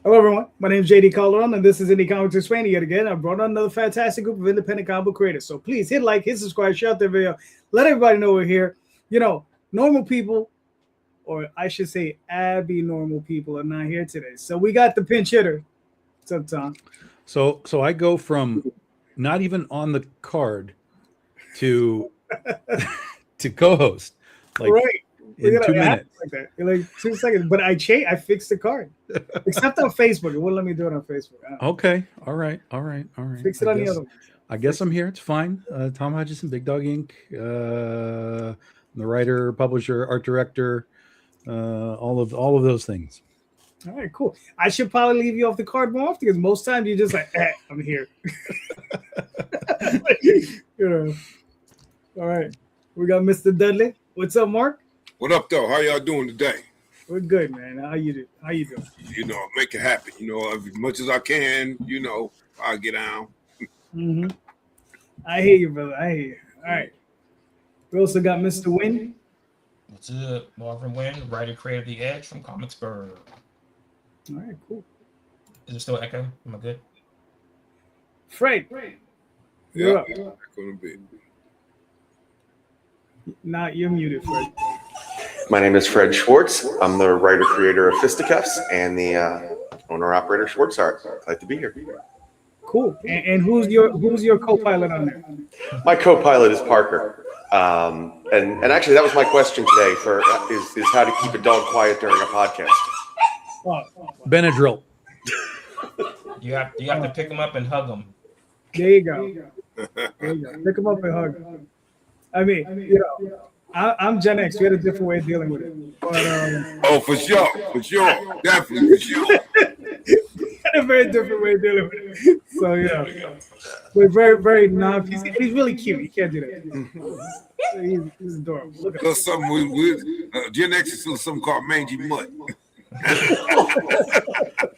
Hello, everyone. My name is JD Calderon, and this is Indie Comics Explained yet again. I brought on another fantastic group of independent comic book creators. So please hit like, hit subscribe, share out the video, let everybody know we're here. You know, normal people, or I should say, Abby normal people, are not here today. So we got the pinch hitter. What's up, Tom? So I go from not even on the card to to co-host, like Right. in 2 minutes. Like that. In like 2 seconds. But I fixed the card. Except on Facebook. It wouldn't let me do it on Facebook. Okay. All right. Fix it on the other one. I guess I'm here. It's fine. Tom Hutchison, Big Dog Inc. The writer, publisher, art director, all of those things. All right, cool. I should probably leave you off the card more often because most times you're just like, I'm here. You know. All right. We got Mr. Dudley. What's up, Mark? What up, though? How y'all doing today? We're good, man. How you doing? You know, make it happen. You know, as much as I can, you know, I'll get down. Mm-hmm. I hear you, brother. I hear you. All right. We also got Mr. Wynn. What's up? Marvin Wynn, writer, creator of The Edge from Comicsburg. All right, cool. Is it still echo? Am I good? Fred. Yeah, gonna be. Nah, you're muted, Fred. My name is Fred Schwartz. I'm the writer-creator of Fisticuffs and the owner-operator Schwartz Art. Glad to be here. Cool. And who's your co-pilot on there? My co-pilot is Parker. And actually, that was my question today is how to keep a dog quiet during a podcast. Benadryl. You have to pick them up and hug them. There you go. Pick them up and hug them. I mean, you know, I'm Gen X. We had a different way of dealing with it. But, oh, for sure. Definitely, for sure. a very different way of dealing with it. So, yeah. We're very, very he's really cute. You can't do that. He's adorable. Look at Something Gen X is still something called mangy mutt.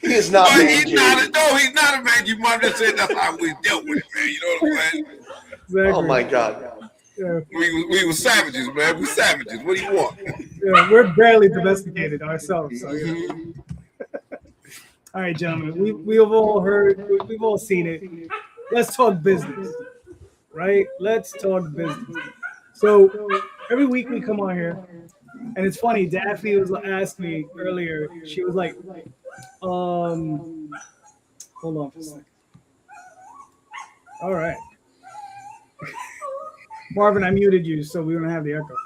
He is not mangy. He's not a mangy mutt. That's how we dealt with it, man. You know what I'm saying? Exactly. Oh, my God. Yeah. We were savages, man. We're savages. What do you want? Yeah, we're barely domesticated ourselves. So, yeah. All right, gentlemen. We've all heard, we've all seen it. Let's talk business, right? Let's talk business. So every week we come on here, and it's funny. Daphne was asked me earlier. She was like, hold on for a second. All right. Marvin, I muted you so we don't have the echo.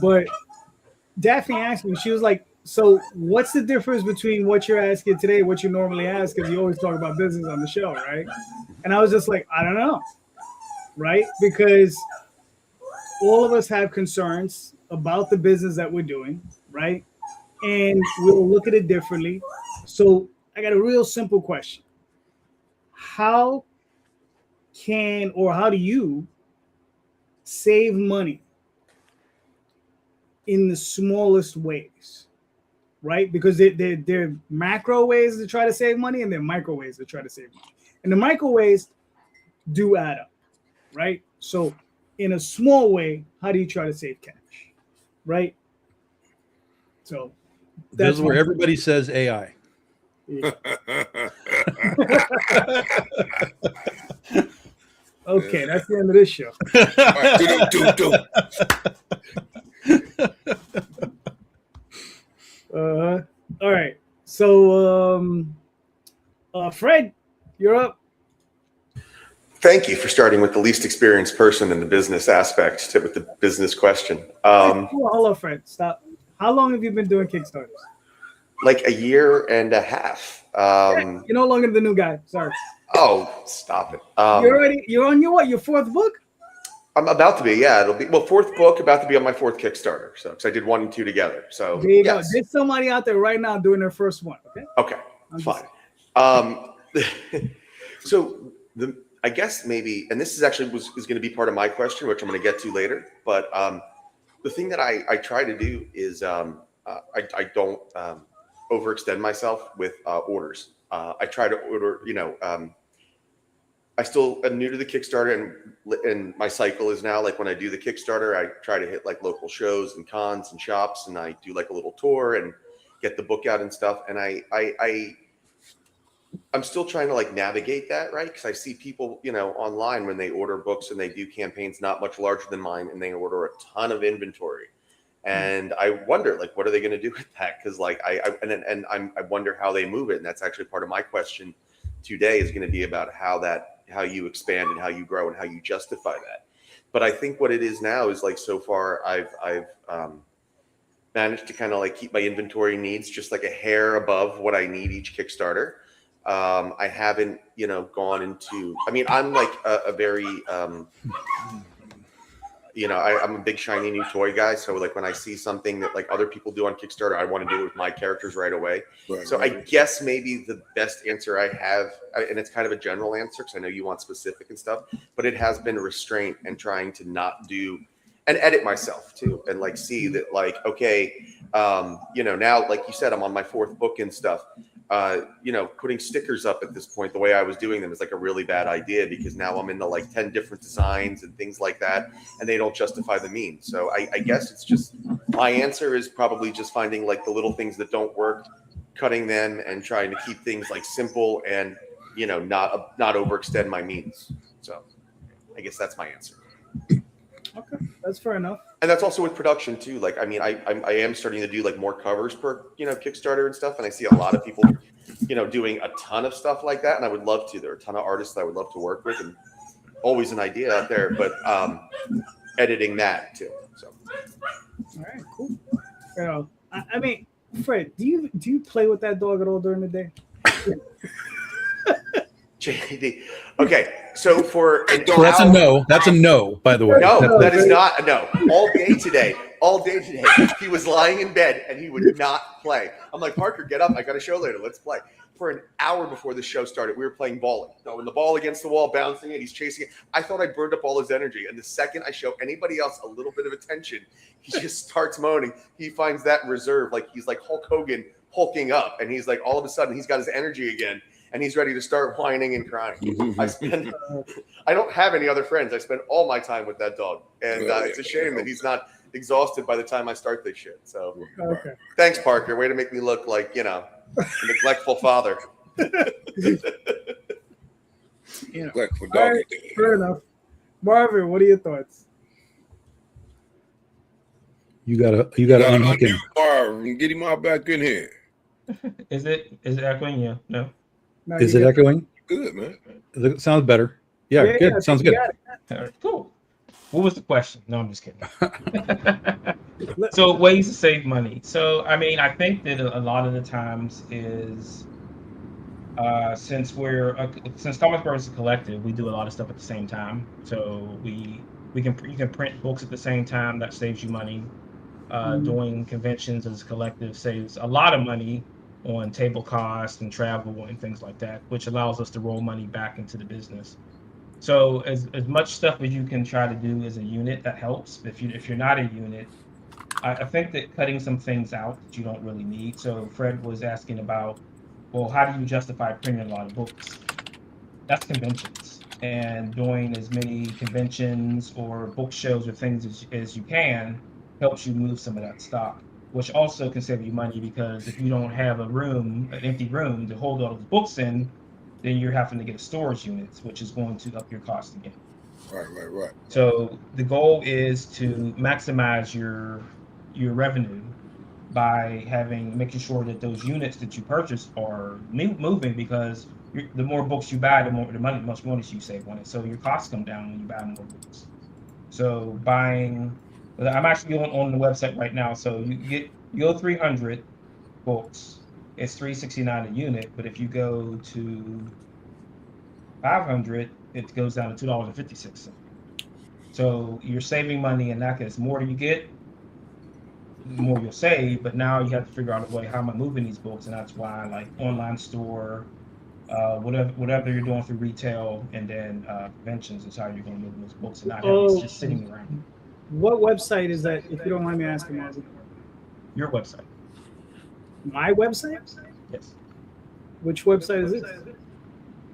But Daphne asked me, she was like, so what's the difference between what you're asking today and what you normally ask? Because you always talk about business on the show, right? And I was just like, I don't know, right? Because all of us have concerns about the business that we're doing, right? And we'll look at it differently. So I got a real simple question. How do you save money in the smallest ways, right? Because they're macro ways to try to save money and they're micro ways to try to save money. And the micro ways do add up, right? So in a small way, how do you try to save cash, right? So This is where everybody says AI. Yeah. Okay, that's the end of this show. All right. So, Fred, you're up. Thank you for starting with the least experienced person in the business aspect with the business question. Hold on, Fred. Stop. How long have you been doing Kickstarters? Like a year and a half. You're no longer the new guy. Sorry. Oh, stop it. You're on your fourth book? I'm about to be, yeah. It'll be fourth book, about to be on my fourth Kickstarter. So, because I did 1 and 2 together. So there you go. There's somebody out there right now doing their first one. Okay. Fine. So I guess maybe, and this is actually is going to be part of my question, which I'm going to get to later. But the thing that I try to do is I don't overextend myself with orders. I try to order, I still am new to the Kickstarter, and my cycle is now, like, when I do the Kickstarter, I try to hit like local shows and cons and shops, and I do like a little tour, and get the book out and stuff. And I'm still trying to like navigate that, right? Because I see people, you know, online when they order books and they do campaigns not much larger than mine, and they order a ton of inventory. And I wonder, like, what are they going to do with that? Because like I wonder how they move it, and that's actually part of my question today is going to be about how you expand and how you grow and how you justify that. But I think what it is now is like so far I've managed to kind of like keep my inventory needs just like a hair above what I need each Kickstarter. I haven't, you know, gone into, I mean, I'm like a very, you know, I'm a big shiny new toy guy. So like when I see something that like other people do on Kickstarter, I want to do it with my characters right away. Right, So right. I guess maybe the best answer I have, and it's kind of a general answer because I know you want specific and stuff, but it has been restraint and trying to not do and edit myself too. And like see that like, okay, you know, now, like you said, I'm on my 4th book and stuff. You know, putting stickers up at this point, the way I was doing them is like a really bad idea because now I'm into like 10 different designs and things like that, and they don't justify the means. So I guess it's just, my answer is probably just finding like the little things that don't work, cutting them and trying to keep things like simple and, you know, not overextend my means. So I guess that's my answer. Okay, that's fair enough. And that's also with production too. Like, I mean, I am starting to do like more covers per, you know, Kickstarter and stuff. And I see a lot of people, you know, doing a ton of stuff like that. And I would love to. There are a ton of artists that I would love to work with, and always an idea out there, but editing that too. So. All right, cool. You know, I mean, Fred, do you play with that dog at all during the day? JD. Okay, so for an So that's a hour- no. That's a no, by the way. No, that is not a no. All day today, he was lying in bed and he would not play. I'm like, Parker, get up. I got a show later. Let's play. For an hour before the show started, we were playing bowling. Throwing the ball against the wall, bouncing it. He's chasing it. I thought I burned up all his energy. And the second I show anybody else a little bit of attention, he just starts moaning. He finds that reserve. Like he's like Hulk Hogan hulking up. And he's like, all of a sudden, he's got his energy again. And he's ready to start whining and crying. I don't have any other friends. I spend all my time with that dog. And it's a shame that he's not exhausted by the time I start this shit. So Okay. thanks, Parker. Way to make me look like, you know, a neglectful father. You know, Like for all doggy right, day. fair enough. Marvin, what are your thoughts? You gotta unhook him. Marvin, get him out back in here. Is it echoing you? No. No, Is you it got- echoing? Good, man. It sounds better. Yeah, good. yeah, Sounds you good. got it. All right, cool. What was the question? No, I'm just kidding. So ways to save money. So I mean, I think that a lot of the times is since Comics Bros is a collective, we do a lot of stuff at the same time. So you can print books at the same time. That saves you money. Doing conventions as a collective saves a lot of money on table costs and travel and things like that, which allows us to roll money back into the business. So as much stuff as you can try to do as a unit, that helps. If you're not a unit, I think that cutting some things out that you don't really need. So Fred was asking about, well, how do you justify printing a lot of books? That's conventions, and doing as many conventions or book shows or things as you can helps you move some of that stock, which also can save you money, because if you don't have an empty room to hold all those books in, then you're having to get a storage unit, which is going to up your cost again. Right. So the goal is to maximize your revenue by making sure that those units that you purchase are moving, because the more books you buy, the much money you save on it. So your costs come down when you buy more books. So I'm actually on the website right now. So you go 300 books, it's $3.69 a unit. But if you go to 500, it goes down to $2.56. So you're saving money in that case. The more you get, the more you'll save. But now you have to figure out a way, how am I moving these books? And that's why, like, online store, whatever you're doing through retail, and then conventions is how you're going to move those books and not have these just sitting around. What website is that, if you don't mind me asking, Marvin? Your website. My website? Yes. Which website is it?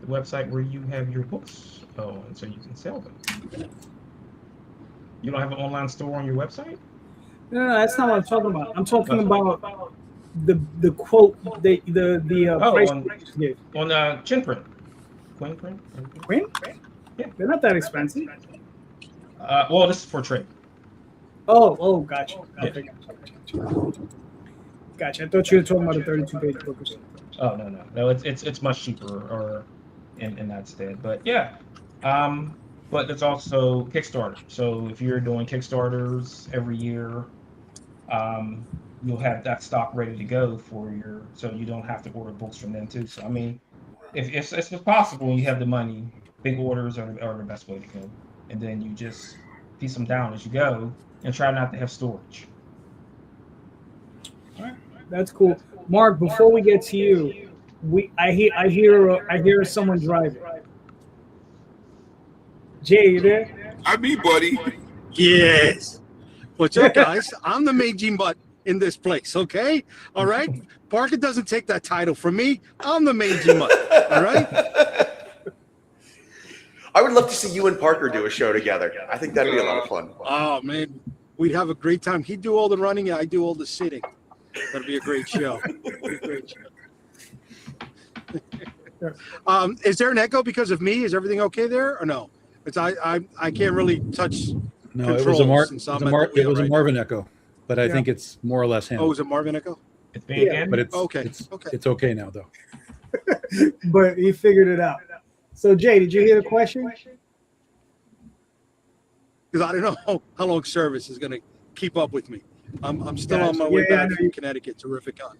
The website where you have your books and so you can sell them. You don't have an online store on your website? No, that's not what I'm talking about. I'm talking about the quote the price on you just gave. chin print, queen print. Queen? Yeah. They're not that expensive. Well, this is for trade. Oh, gotcha. Yeah. Okay, gotcha. I thought you were talking about a 32-page book or something. Oh no, it's much cheaper or in that stead. But yeah, but it's also Kickstarter. So if you're doing Kickstarters every year, you'll have that stock ready to go so you don't have to order books from them too. So I mean, if it's possible and you have the money, big orders are the best way to go, and then you just piece them down as you go and try not to have storage. All right, that's cool. Mark, before we get to you, I hear someone driving. Jay, you there? I be, buddy. Yes. What's up, guys? I'm the main G Mutt in this place, okay? All right? Parker doesn't take that title from me. I'm the main G Mutt, all right? I would love to see you and Parker do a show together. I think that'd be a lot of fun. Oh, man. We'd have a great time. He'd do all the running, and I do all the sitting. That'd be a great show. Is there an echo because of me? Is everything okay there or no? It's I can't really touch. No, it was a controls Marvin echo, but I think it's more or less Oh, handled. is it Marvin echo? It's big again. But it's Okay. It's okay now though. But he figured it out. So Jay, did you hear the question? Because I don't know how long service is going to keep up with me. I'm still on my Gotcha. way Yeah, back I know from you- Connecticut to Rifficon.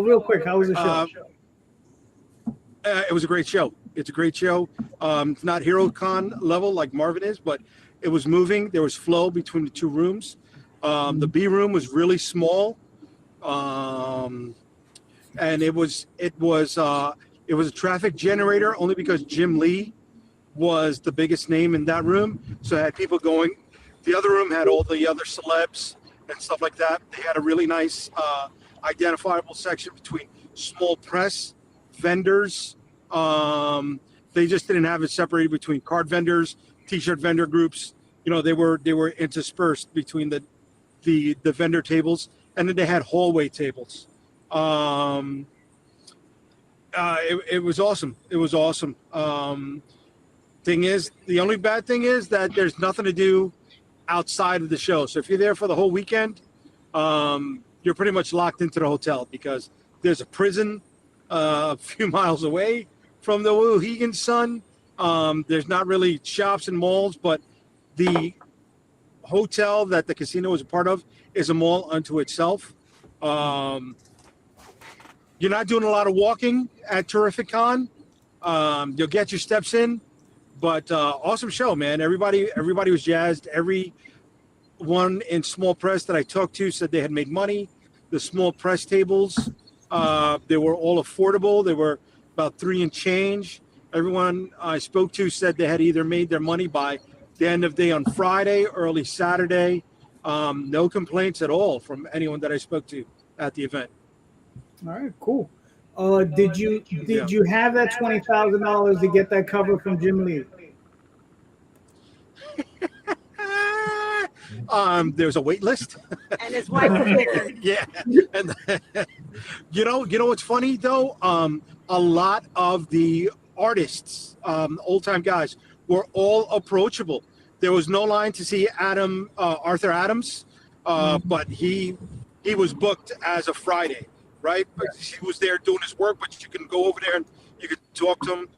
Real quick, how was the show? It was a great show. It's a great show. It's not HeroCon level like Marvin is, but it was moving. There was flow between the two rooms. The B room was really small, and it was a traffic generator only because Jim Lee was the biggest name in that room. So it had people going. The other room had all the other celebs and stuff like that. They had a really nice identifiable section between small press vendors. They just didn't have it separated between card vendors, t-shirt vendor groups. You know, they were interspersed between the vendor tables, and then they had hallway tables. It was awesome. It was awesome. The only bad thing is that there's nothing to do outside of the show. So if you're there for the whole weekend, you're pretty much locked into the hotel because there's a prison a few miles away from the Wauhegan Sun. There's not really shops and malls, but the hotel that the casino is a part of is a mall unto itself. You're not doing a lot of walking at Terrificon. You'll get your steps in, but awesome show, man. Everybody was jazzed. Everyone in small press that I talked to said they had made money. The small press tables, they were all affordable. They were about $3 and change. Everyone I spoke to said they had either made their money by the end of the day on Friday, early Saturday. No complaints at all from anyone that I spoke to at the event. All right, cool. Did you have that $20,000 to get that cover from Jim Lee? There's a wait list. And his wife was there. Yeah. And you know what's funny though? A lot of the artists, old time guys, were all approachable. There was no line to see Arthur Adams, but he was booked as a Friday, right? But he was there doing his work, but you can go over there and you could talk to him.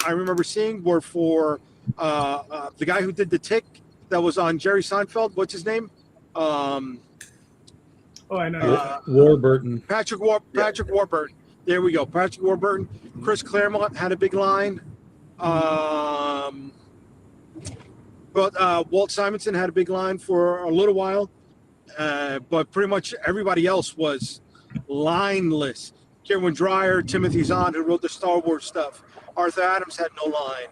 I remember seeing were for the guy who did the Tick that was on Jerry Seinfeld. What's his name? Oh, I know. Warburton. Patrick Warburton. There we go. Patrick Warburton. Chris Claremont had a big line. But Walt Simonson had a big line for a little while. But pretty much everybody else was lineless. Kieran Dreyer, Timothy Zahn, who wrote the Star Wars stuff. Arthur Adams had no line.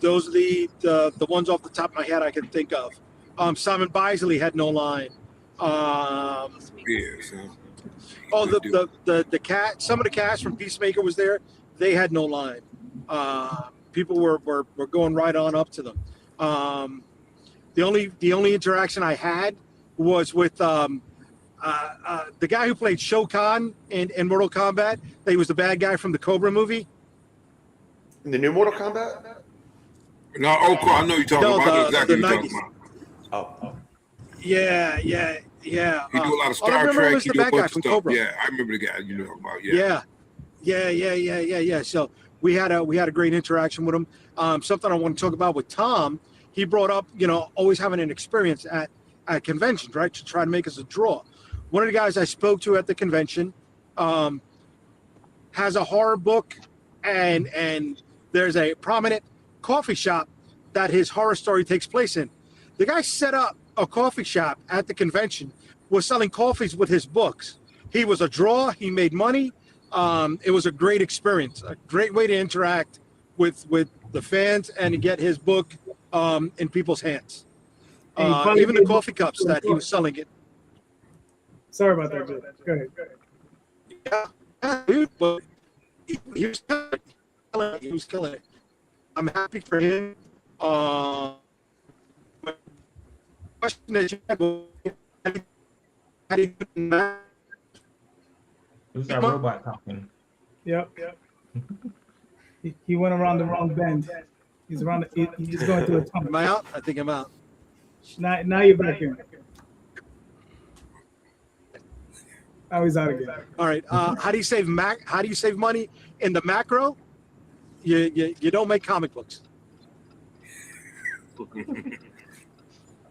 Those are the ones off the top of my head I can think of. Simon Bisley had no line. The cat. Some of the cast from Peacemaker was there. They had no line. People were going right on up to them. The only interaction I had was with the guy who played Shao Kahn in Mortal Kombat. He was the bad guy from the Cobra movie. In the new Mortal Kombat? No, I know you're talking about. I know exactly what you're talking about. Oh. Yeah. He do a lot of Star Trek. He do a bunch of stuff. Yeah, I remember the guy you know about. Yeah. So we had a great interaction with him. Something I want to talk about with Tom. He brought up, always having an experience at conventions, right, to try to make us a draw. One of the guys I spoke to at the convention has a horror book, and there's a prominent coffee shop that his horror story takes place in. The guy set up a coffee shop at the convention, was selling coffees with his books. He was a draw. He made money. It was a great experience, a great way to interact with the fans and to get his book in people's hands. Even the coffee cups that he was selling it. Sorry about that, Joe. Go ahead. Yeah, dude, but he was killing it. I'm happy for him. Question that you had, how do you put in that? Who's that robot talking? Yep. He went around the wrong bend. He's going through a tunnel. Am I out? I think I'm out. Now you're back in. Now he's out again. All right. How do you save money in the macro? You don't make comic books.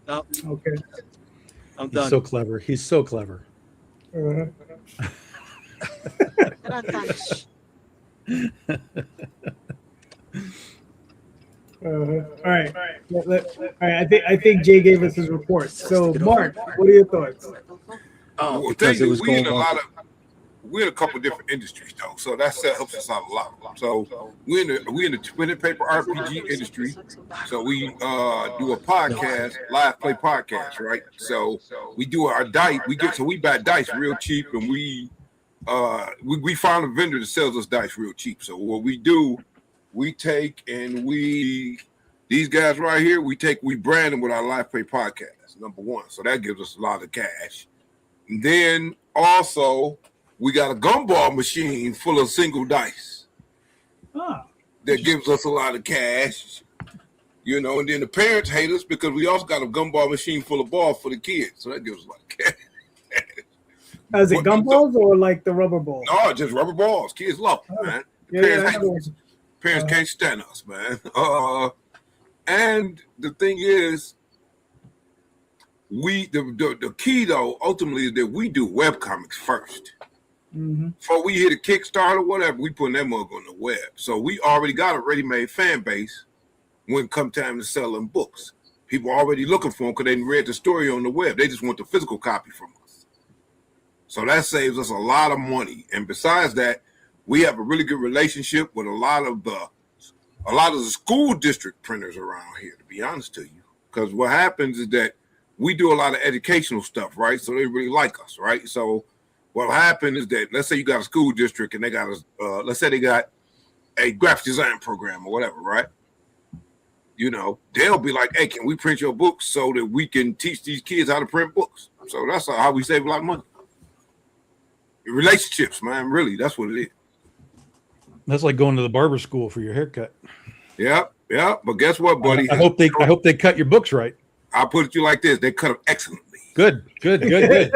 No. Okay. I'm done. He's so clever. He's so clever. Uh-huh. All right. All right. I think Jay gave us his report. So, Mark, what are your thoughts? Well, because it was we in going on. we're in a couple different industries though, so that helps us out a lot. So we're in the pen and paper RPG industry. So we do a podcast, live play podcast, right? So we do our dice. We buy dice real cheap, and we found a vendor that sells us dice real cheap. So what we do, we take and these guys right here, we brand them with our live play podcast. Number one, so that gives us a lot of cash. And then also, we got a gumball machine full of single dice that gives us a lot of cash, and then the parents hate us because we also got a gumball machine full of balls for the kids. So that gives us a lot of cash. Is it gumballs or like the rubber balls? No, just rubber balls. Kids love them, man. Parents hate us. Parents can't stand us, man. And the thing is, the key though ultimately is that we do webcomics first. Mm-hmm. Before we hit a Kickstarter or whatever, we putting that mug on the web. So we already got a ready-made fan base when it come time to sell them books. People are already looking for them because they read the story on the web. They just want the physical copy from us. So that saves us a lot of money. And besides that, we have a really good relationship with a lot of the school district printers around here, to be honest to you. Because what happens is that we do a lot of educational stuff, right? So they really like us, right? So what happened is that, let's say you got a school district and they got let's say they got a graphic design program or whatever, right? They'll be like, hey, can we print your books so that we can teach these kids how to print books? So that's how we save a lot of money. Relationships, man, really, that's what it is. That's like going to the barber school for your haircut. Yeah. But guess what, buddy? I hope they cut your books right. I'll put it to you like this: they cut them excellently. Good. So maybe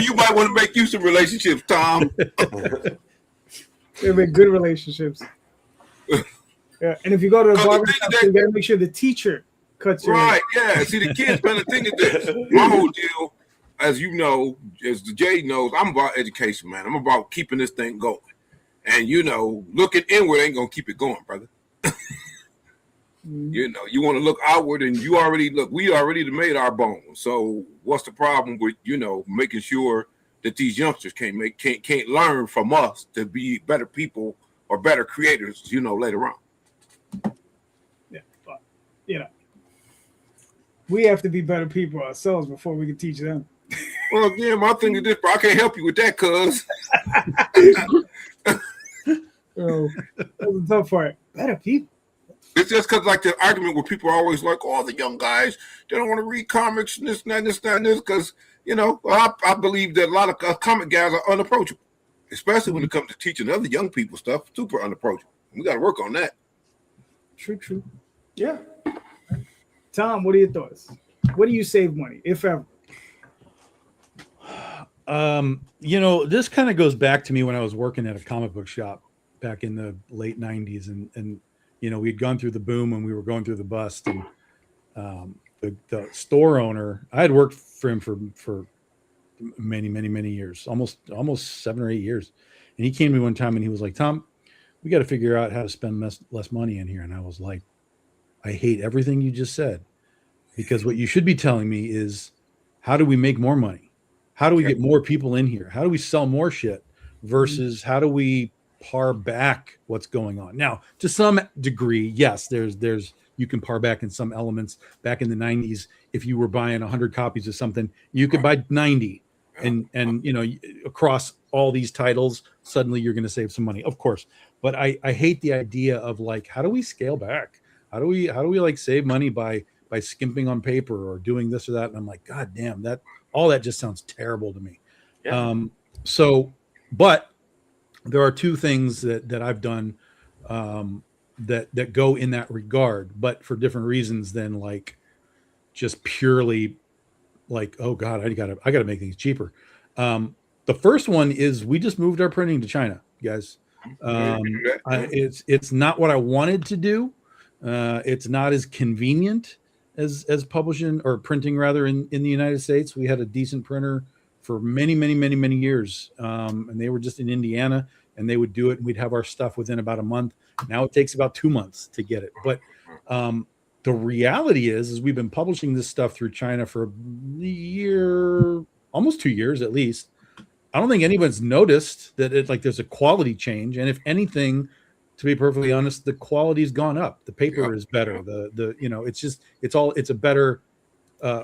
you might want to make you some relationships, Tom. They've been good relationships. Yeah, and if you go to the barber shop, you gotta make sure the teacher cuts your hair. Right? Yeah. See, the kids, man. The thing is this: my whole deal, as you know, as the Jay knows, I'm about education, man. I'm about keeping this thing going, and looking inward ain't gonna keep it going, brother. You want to look outward, and we already made our bones. So what's the problem with making sure that these youngsters can't learn from us to be better people or better creators later on? Yeah, but, we have to be better people ourselves before we can teach them. Well, again, my thing is this, bro. I can't help you with that, cuz. So that's the tough part. Better people. It's just because like the argument where people are always like, "Oh, the young guys, they don't want to read comics and this and that, and this and that, and this," because I believe that a lot of comic guys are unapproachable, especially when it comes to teaching other young people stuff. Super unapproachable. We got to work on that. True. Yeah. Tom, what are your thoughts? What do you save money, if ever? This kind of goes back to me when I was working at a comic book shop back in the late 90s, and we'd gone through the boom and we were going through the bust, and the store owner, I had worked for him for many years, almost 7 or 8 years, and he came to me one time and he was like, "Tom, we got to figure out how to spend less money in here." And I was like, "I hate everything you just said, because what you should be telling me is, how do we make more money? How do we get more people in here? How do we sell more shit versus how do we par back what's going on?" Now, to some degree, yes, there's you can par back in some elements. Back in the 90s, if you were buying 100 copies of something, you could buy 90, and across all these titles, suddenly you're going to save some money, of course. But I hate the idea of like, how do we scale back? How do we like save money by skimping on paper or doing this or that? And I'm like, God damn, all that just sounds terrible to me. Yeah. But there are two things that I've done that go in that regard, but for different reasons than like just purely like, oh God, I gotta make things cheaper. The first one is we just moved our printing to China, guys. It's not what I wanted to do. It's not as convenient as publishing or printing rather in the United States. We had a decent printer for many years, and they were just in Indiana, and they would do it, and we'd have our stuff within about a month. Now it takes about 2 months to get it. But the reality is we've been publishing this stuff through China for a year, almost 2 years at least. I don't think anyone's noticed that there's a quality change, and if anything, to be perfectly honest, the quality's gone up. The paper is better. It's a better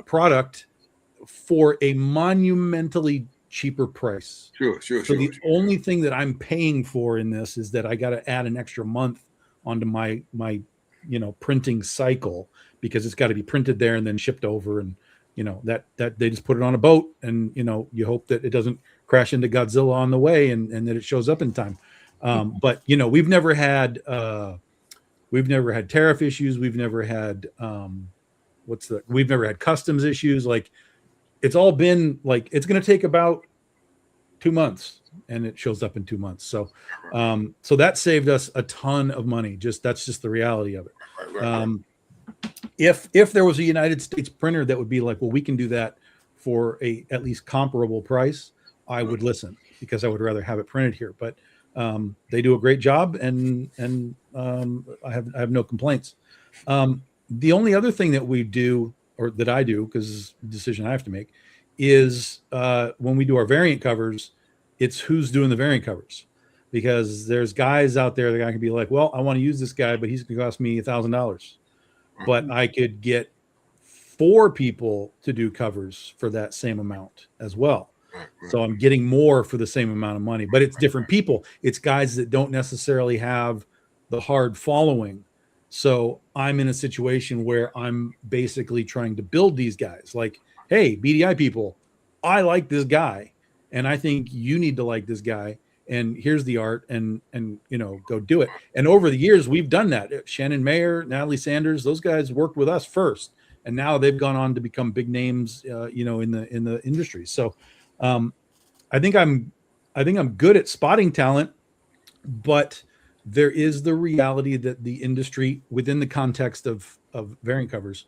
product for a monumentally cheaper price. Sure. The only thing that I'm paying for in this is that I got to add an extra month onto my printing cycle, because it's got to be printed there and then shipped over, and that they just put it on a boat, and you hope that it doesn't crash into Godzilla on the way, and that it shows up in time. But we've never had tariff issues. We've never had we've never had customs issues. Like, it's all been like, it's going to take about 2 months, and it shows up in 2 months. So that saved us a ton of money. That's just the reality of it. Right. If there was a United States printer that would be like, well, we can do that for a at least comparable price, I would listen, because I would rather have it printed here. But they do a great job, and I have no complaints. The only other thing that we do, or that I do, because it's a decision I have to make, is when we do our variant covers, it's who's doing the variant covers, because there's guys out there that I can be like, well, I want to use this guy, but he's going to cost me $1,000, but I could get 4 people to do covers for that same amount as well. So I'm getting more for the same amount of money, but it's different people. It's guys that don't necessarily have the hard following. So I'm in a situation where I'm basically trying to build these guys. Like, hey, BDI people, I like this guy, and I think you need to like this guy, and here's the art, and go do it. And over the years, we've done that. Shannon Mayer, Natalie Sanders, those guys worked with us first, and now they've gone on to become big names, in the industry. So I think I'm good at spotting talent, but there is the reality that the industry, within the context of variant covers,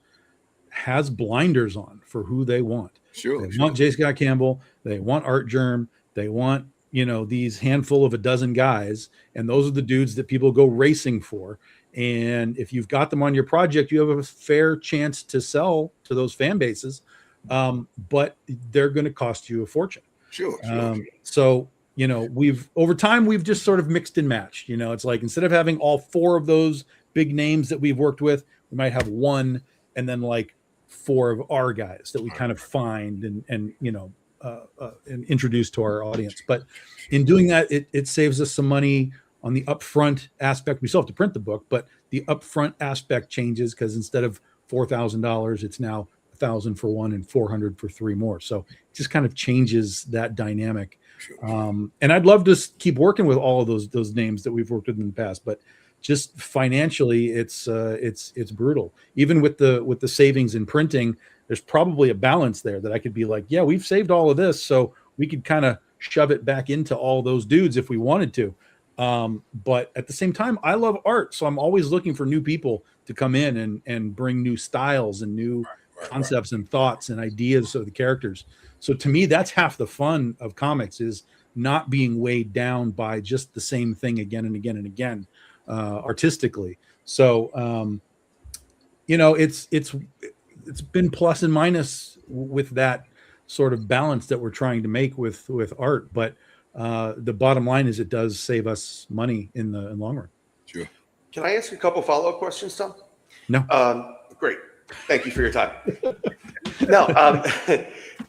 has blinders on for who they want. They want J. Scott Campbell. They want Art Germ. They want, these handful of a dozen guys. And those are the dudes that people go racing for. And if you've got them on your project, you have a fair chance to sell to those fan bases. But they're going to cost you a fortune. Sure. So, over time, we've just sort of mixed and matched. It's like, instead of having all 4 of those big names that we've worked with, we might have 1 and then like 4 of our guys that we kind of find and introduce to our audience. But in doing that, it saves us some money on the upfront aspect. We still have to print the book, but the upfront aspect changes because instead of $4,000, it's now 1,000 for one and 400 for three more. So it just kind of changes that dynamic. And I'd love to keep working with all of those names that we've worked with in the past, but just financially, it's brutal. Even with the savings in printing, there's probably a balance there that I could be like, yeah, we've saved all of this, so we could kind of shove it back into all those dudes if we wanted to. But at the same time, I love art, so I'm always looking for new people to come in and bring new styles and new concepts and thoughts and ideas of the characters. So to me, that's half the fun of comics, is not being weighed down by just the same thing again and again and again, artistically. So it's been plus and minus with that sort of balance that we're trying to make with art, but the bottom line is it does save us money in the long run. Sure. Can I ask you a couple follow-up questions, Tom? No. Great. Thank you for your time. Now,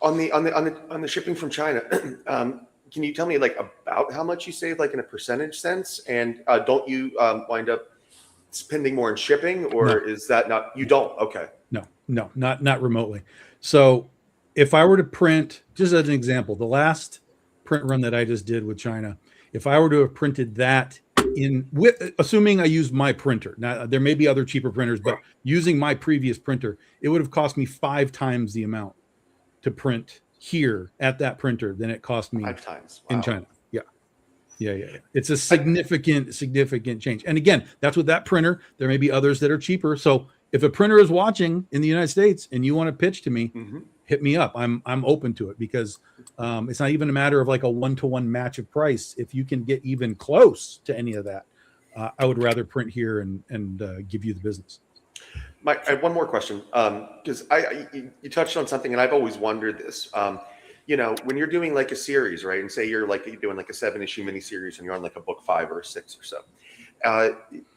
on the shipping from China, can you tell me like about how much you save, like in a percentage sense? And don't you wind up spending more in shipping, or is that not? You don't? Okay. No, not remotely. So if I were to print, just as an example, the last print run that I just did with China, if I were to have printed that assuming I used my printer. Now there may be other cheaper printers, but using my previous printer, it would have cost me 5 times the amount to print here at that printer than it cost me 5 times. in China. Yeah. It's a significant change. And again, that's with that printer. There may be others that are cheaper. So if a printer is watching in the United States and you want to pitch to me, hit me up. I'm open to it, because it's not even a matter of like a 1-to-1 match of price. If you can get even close to any of that, I would rather print here and give you the business. I have one more question, because you touched on something, and I've always wondered this. When you're doing like a series, right, and say you're doing like a 7-issue miniseries, and you're on like a book 5 or 6 or so,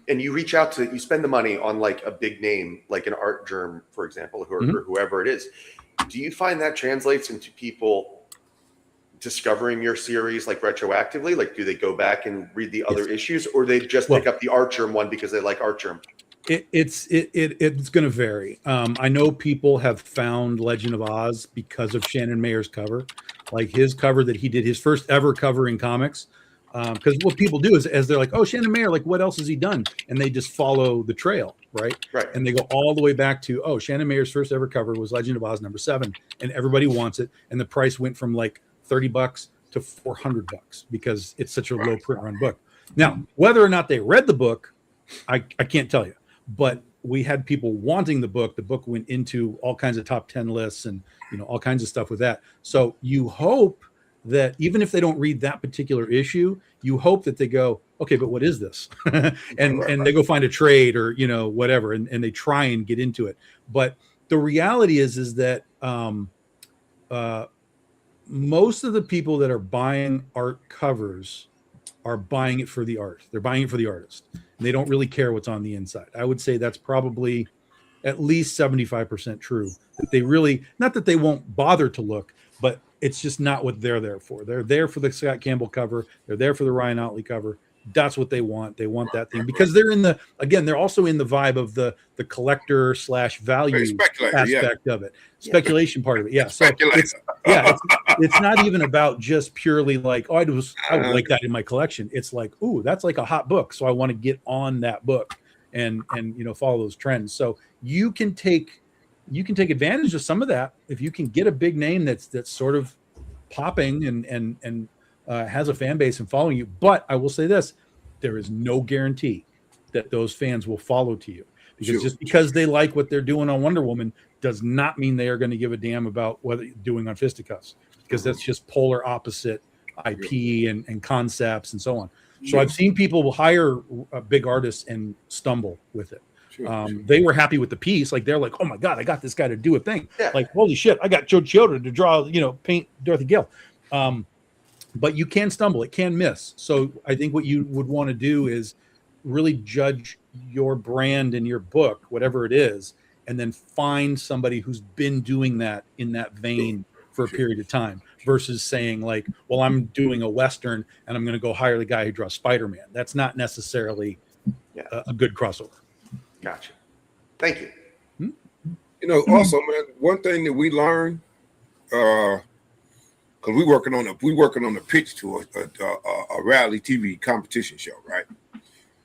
and you reach out you spend the money on like a big name, like an Art Germ, for example, or whoever it is. Do you find that translates into people discovering your series like retroactively? Like, do they go back and read the other issues, or they just pick up the Art Germ one because they like Art Germ? It's going to vary. I know people have found Legend of Oz because of Shannon Mayer's cover, like his cover that he did, his first ever cover in comics. Because what people do is, as they're like, oh, Shannon Mayer, like what else has he done? And they just follow the trail, right? And they go all the way back to, oh, Shannon Mayer's first ever cover was Legend of Oz #7, and everybody wants it. And the price went from like $30 to $400 because it's such a low print run book. Now, whether or not they read the book, I can't tell you. But we had people wanting the book. The book went into all kinds of top 10 lists and all kinds of stuff with that. So you hope that even if they don't read that particular issue, you hope that they go, okay, but what is this? and they go find a trade or whatever, and they try and get into it. But the reality is that most of the people that are buying art covers are buying it for the art. They're buying it for the artist. And they don't really care what's on the inside. I would say that's probably at least 75% true. That they really, not that they won't bother to look, but it's just not what they're there for. They're there for the Scott Campbell cover. They're there for the Ryan Otley cover. That's what they want. They want that thing because they're they're also in the vibe of the collector / value aspect of it. Speculation part of it. Yeah. So it's not even about just purely like, oh, I would like that in my collection. It's like, ooh, that's like a hot book. So I want to get on that book and follow those trends. So you can take advantage of some of that if you can get a big name that's sort of popping and has a fan base and following you. But I will say this, there is no guarantee that those fans will follow to you, because just because they like what they're doing on Wonder Woman does not mean they are going to give a damn about what they're doing on Fisticuffs, because that's just polar opposite IP and concepts and so on. So I've seen people hire big artists and stumble with it. They were happy with the piece. Like they're like, oh my God, I got this guy to do a thing. Like, holy shit, I got Joe Chiodo to draw, paint Dorothy Gale. But you can stumble, it can miss. So I think what you would want to do is really judge your brand and your book, whatever it is, and then find somebody who's been doing that in that vein for a period of time, versus saying like, well, I'm doing a Western and I'm going to go hire the guy who draws Spider-Man. That's not necessarily a good crossover. Gotcha. Thank you. You know, also, man, one thing that we learned, because we working on a pitch to a reality TV competition show, right?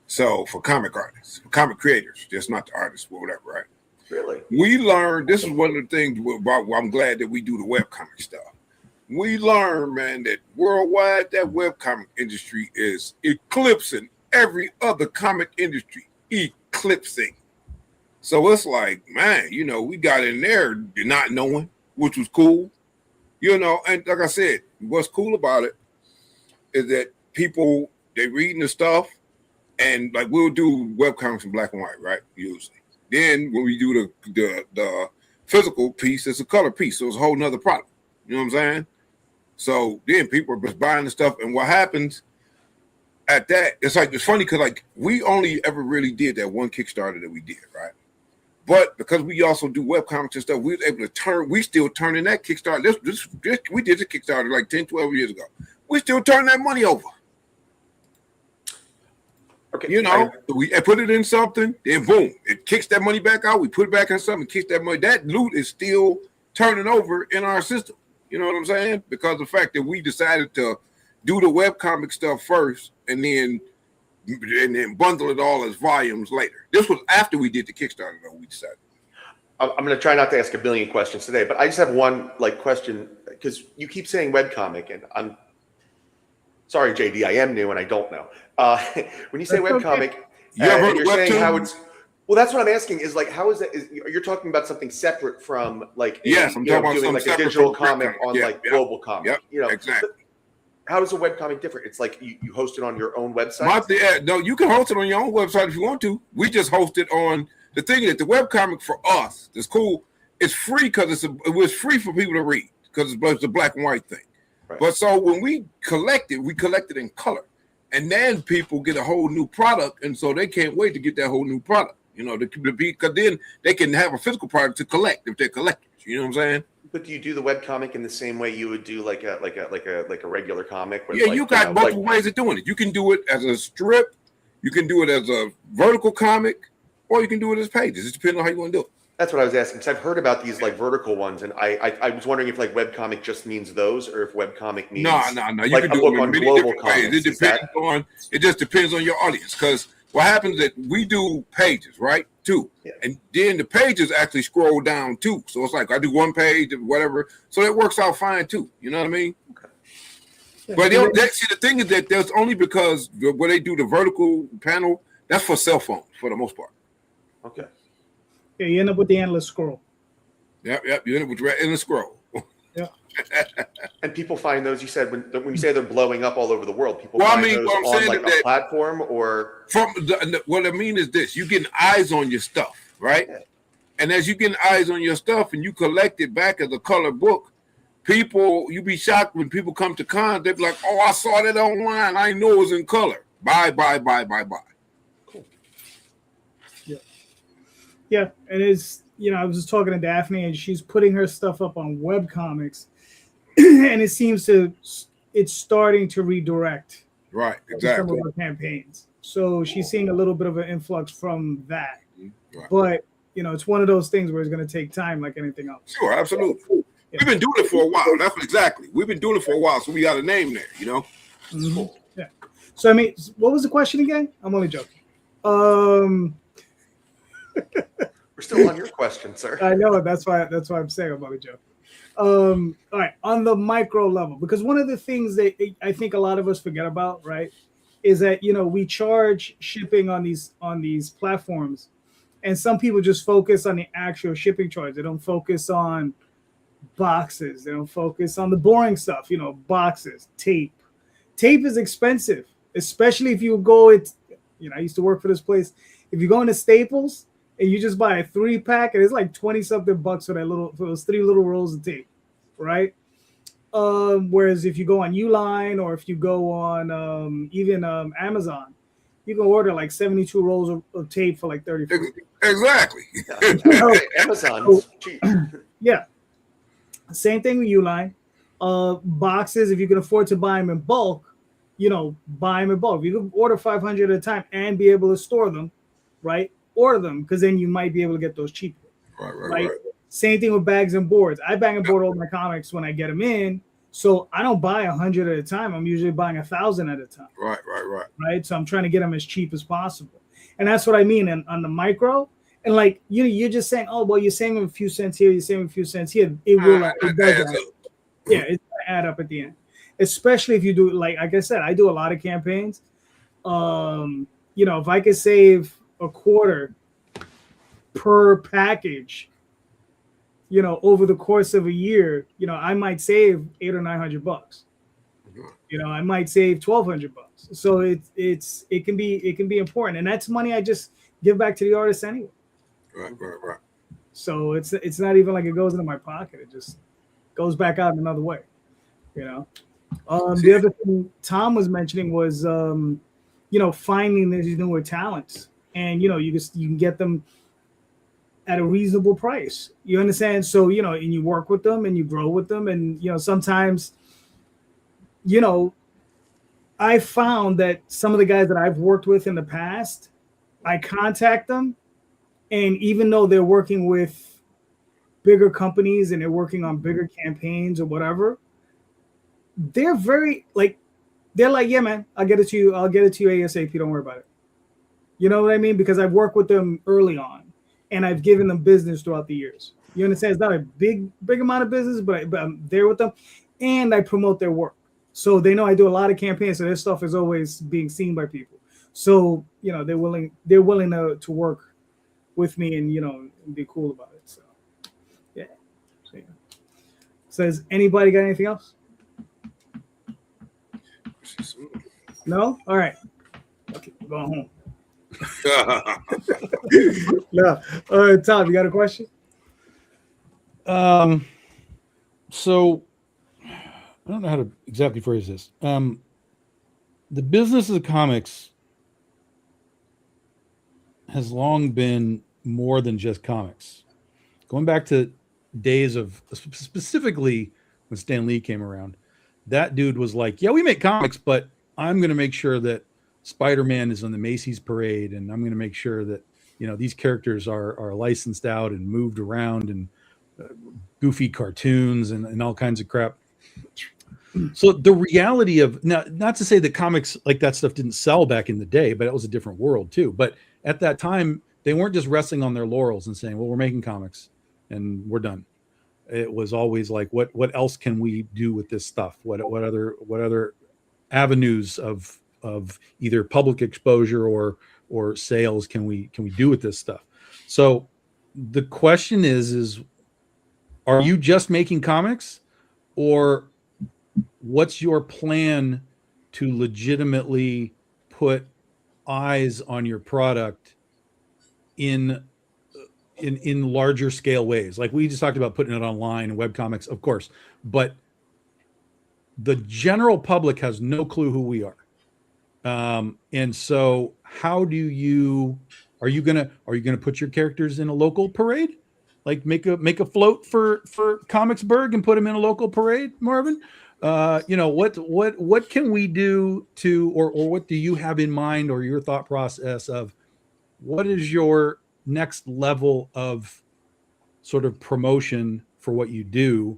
So for comic artists, for comic creators, just not the artists or whatever, right? Really? We learned, this is one of the things about, I'm glad that we do the webcomic stuff. We learned, man, that worldwide, that webcomic industry is eclipsing every other comic industry, eclipsing. So it's like, man, you know, we got in there not knowing, which was cool, you know. And like I said, what's cool about it is that people, they reading the stuff, and like we'll do webcomics in black and white, right? Usually. Then when we do the physical piece, it's a color piece, so it's a whole nother product. You know what I'm saying? So then people are just buying the stuff, and what happens at that, it's like, it's funny because like we only ever really did that one Kickstarter that we did, right? But because we also do webcomics and stuff, we were able to we still turning that Kickstarter. We did the Kickstarter like 10, 12 years ago. We still turn that money over. Okay. You know, we put it in something, then boom, it kicks that money back out. We put it back in something, kicks that money. That loot is still turning over in our system. You know what I'm saying? Because of the fact that we decided to do the webcomic stuff first and then bundle it all as volumes later. This was after we did the Kickstarter, though, we decided. I'm going to try not to ask a billion questions today, but I just have one question, because you keep saying webcomic, and I'm sorry, JD, I am new and I don't know. When you say webcomic, you're saying how it's, well, that's what I'm asking is like, how is that? You're talking about something separate from like, yes, I'm talking about doing like a digital comic on like global comic. Yep, you know, exactly. How is a webcomic different? It's like you host it on your own website? No, you can host it on your own website if you want to. We just host it on the thing that the webcomic for us is cool. It's free because it was free for people to read because it's a black and white thing. Right. But so when we collect it in color. And then people get a whole new product. And so they can't wait to get that whole new product, you know, because then they can have a physical product to collect if they're collectors. You know what I'm saying? But do you do the webcomic in the same way you would do like a regular comic? Yeah, you got multiple ways of doing it. You can do it as a strip, you can do it as a vertical comic, or you can do it as pages. It depends on how you want to do it. That's what I was asking, because I've heard about these like vertical ones, and I was wondering if like webcomic just means those, or if webcomic means no. You like can a do book it on many global different ways. comics. It just depends on your audience. Because what happens is that we do pages, right? Too. Yeah. And then the pages actually scroll down too. So it's like I do one page or whatever. So that works out fine too. You know what I mean? Okay. But see, the thing is that there's only because where they do the vertical panel, that's for cell phones for the most part. Okay. Yeah, you end up with the endless scroll. Yep. You end up with endless scroll. Yeah. And people find those. You said when you say they're blowing up all over the world, people find those on like a platform or what I mean is this: you getting eyes on your stuff, right? Yeah. And as you getting eyes on your stuff, and you collect it back as a color book, you be shocked when people come to cons. They be like, "Oh, I saw that online. I know it was in color. Bye." Cool. Yeah, it is. You know, I was just talking to Daphne, and she's putting her stuff up on webcomics, and it's starting to redirect. Right, exactly. Some of her campaigns. So she's seeing a little bit of an influx from that. Right. But, you know, it's one of those things where it's going to take time like anything else. Sure, absolutely. Yeah. We've been doing it for a while. That's exactly. We've been doing it for a while, so we got a name there, you know? Mm-hmm. Yeah. So, I mean, what was the question again? I'm only joking. We're still on your question, sir. I know. That's why I'm saying I'm only joking. All right. On the micro level, because one of the things that I think a lot of us forget about, right, is that, you know, we charge shipping on these platforms, and some people just focus on the actual shipping charge. They don't focus on boxes. They don't focus on the boring stuff, you know, boxes, tape. Tape is expensive, especially if you go, I used to work for this place. If you go into Staples and you just buy a 3-pack, and it's like 20-something bucks for those 3 little rolls of tape, right? Whereas if you go on Uline or if you go on even Amazon, you can order like 72 rolls of tape for like $30. Exactly. Amazon's cheap. Yeah. Same thing with Uline. Boxes, if you can afford to buy them in bulk, you know, buy them in bulk. You can order 500 at a time and be able to store them, right? order them because then you might be able to get those cheaper. Right. Same thing with bags and boards. I bag and board all my comics when I get them in, so I don't buy 100 at a time. I'm usually buying 1,000 at a time. Right. So I'm trying to get them as cheap as possible, and that's what I mean. And on the micro, and like you're just saying, oh well, you're saving a few cents here, you're saving a few cents here. It will, it does add up. Yeah, it's gonna add up at the end, especially if you do like I said, I do a lot of campaigns. If I could save a quarter per package, over the course of a year, I might save $800 or $900. I might save $1,200. So it can be important, and that's money I just give back to the artists anyway. Right. So it's not even like it goes into my pocket; it just goes back out in another way. The other thing Tom was mentioning was finding these newer talents, and you can get them at a reasonable price. You understand? So and you work with them and you grow with them, and sometimes I found that some of the guys that I've worked with in the past, I contact them, and even though they're working with bigger companies and they're working on bigger campaigns or whatever, they're very they're like, yeah, man, I'll get it to you ASAP. Don't worry about it. You know what I mean? Because I've worked with them early on, and I've given them business throughout the years. You understand? It's not a big amount of business, but I'm there with them, and I promote their work. So they know I do a lot of campaigns, so their stuff is always being seen by people. So they're willing to work with me and be cool about it. So yeah. So has anybody got anything else? No? All right. Okay, we're going home. No. Tom, you got a question? So I don't know how to exactly phrase this. The business of comics has long been more than just comics. Going back to days of specifically when Stan Lee came around, that dude was like, yeah, we make comics, but I'm going to make sure that Spider-Man is on the Macy's parade, and I'm going to make sure that these characters are licensed out and moved around, and goofy cartoons and all kinds of crap. So the reality of not to say that comics like that stuff didn't sell back in the day, but it was a different world too. But at that time, they weren't just resting on their laurels and saying, well, we're making comics and we're done. It was always like, what else can we do with this stuff? What other avenues of either public exposure or sales can we do with this stuff? So the question is are you just making comics, or what's your plan to legitimately put eyes on your product in larger scale ways? Like we just talked about putting it online and webcomics, of course, but the general public has no clue who we are. And so how are you gonna put your characters in a local parade? Like make a float for Comicsburg and put them in a local parade, Marvin? What can we do to, or what do you have in mind, or your thought process of what is your next level of sort of promotion for what you do?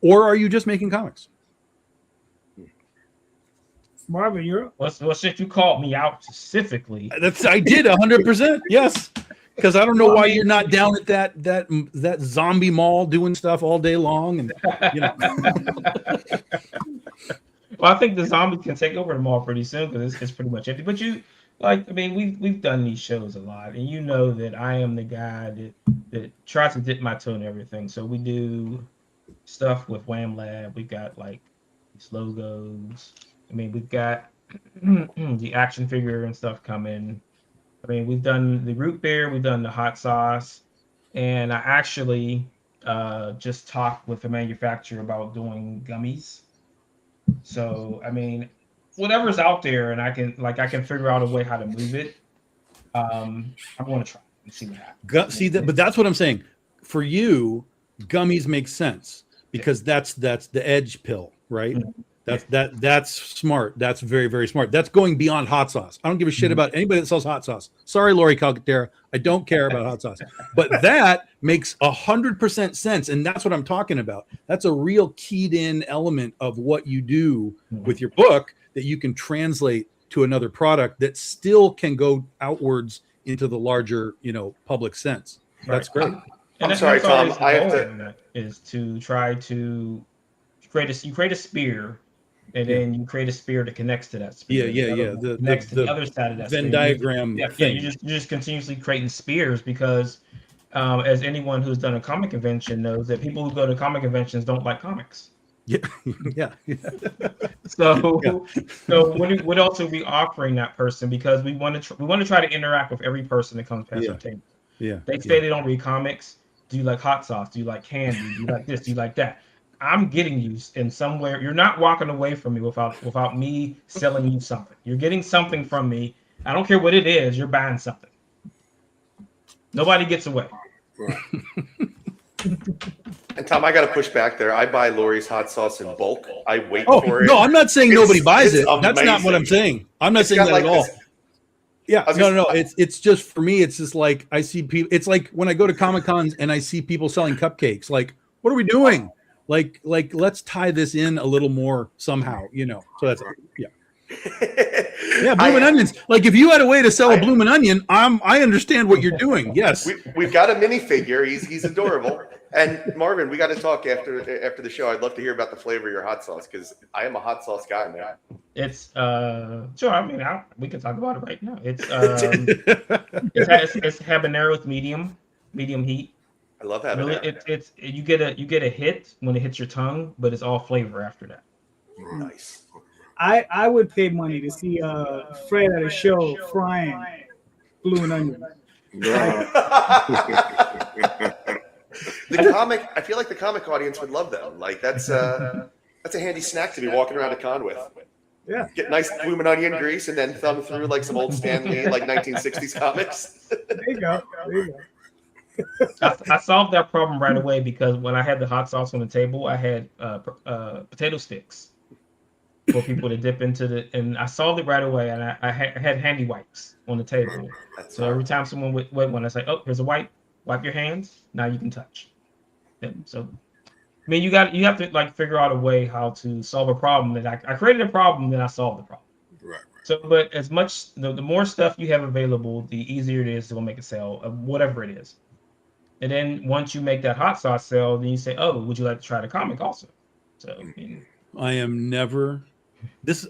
Or are you just making comics? Marvin, you're up. Well, shit, you called me out specifically. I did 100%. Yes. Because I don't know why you're not down at that zombie mall doing stuff all day long, and Well, I think the zombies can take over the mall pretty soon because it's pretty much empty. But we've done these shows a lot, and that I am the guy that tries to dip my toe in everything. So we do stuff with Wham Lab. We've got these logos. We've got the action figure and stuff coming. We've done the root beer, we've done the hot sauce, and I actually just talked with the manufacturer about doing gummies. So, whatever's out there, and I can figure out a way how to move it. I'm going to try and see what happens. But that's what I'm saying. For you, gummies make sense because that's the edge pill, right? Mm-hmm. That's smart. That's very, very smart. That's going beyond hot sauce. I don't give a shit about anybody that sells hot sauce. Sorry, Lori Calcaterra. I don't care about hot sauce. But that makes 100% sense. And that's what I'm talking about. That's a real keyed in element of what you do with your book that you can translate to another product that still can go outwards into the larger, public sense. That's great. I'm sorry, Tom. I have to is to try to create a spear. And then you create a spear that connects to that spear. Yeah. Next to the other side of that Venn spear. diagram. You're just continuously creating spears because, as anyone who's done a comic convention knows, that people who go to comic conventions don't like comics. Yeah. So we'd also be offering that person because we want to try to interact with every person that comes past our table. Yeah. They say they don't read comics. Do you like hot sauce? Do you like candy? Do you like this? Do you like that? I'm getting you in somewhere. You're not walking away from me without me selling you something. You're getting something from me. I don't care what it is. You're buying something. Nobody gets away. Right. And Tom, I got to push back there. I buy Lori's hot sauce in bulk. I wait for it. No, I'm not saying nobody buys it. Amazing. That's not what I'm saying. I'm not saying that at all. Yeah, no. It's just for me. It's just like I see people. It's like when I go to Comic Cons and I see people selling cupcakes. Like, what are we doing? Like, let's tie this in a little more somehow, So that's blooming onions. Like, if you had a way to sell a blooming onion, I understand what you're doing. Yes, we've got a minifigure. He's adorable. And Marvin, we got to talk after the show. I'd love to hear about the flavor of your hot sauce because I am a hot sauce guy, man. It's sure. I mean, we can talk about it right now. It's it's habanero with medium heat. I love that. Really, it's you get a hit when it hits your tongue, but it's all flavor after that. Nice. I would pay money to see Fred at a show frying blooming onions. I feel like the comic audience would love them. Like that's a handy snack to be walking around a con with. Yeah. Get nice blooming onion grease and then thumb through like some old Stan Lee, like 1960s comics. There you go. I solved that problem right away because when I had the hot sauce on the table, I had potato sticks for people to dip into and I solved it right away. And I had handy wipes on the table. So every time someone would wet one, I say, "Oh, here's a wipe. Wipe your hands. Now you can touch." So, I mean, you have to like figure out a way how to solve a problem. That I created a problem, then I solved the problem. Right. So, but as much the more stuff you have available, the easier it is to make a sale of whatever it is. And then once you make that hot sauce sale, then you say, "Oh, would you like to try the comic also?" So I am never.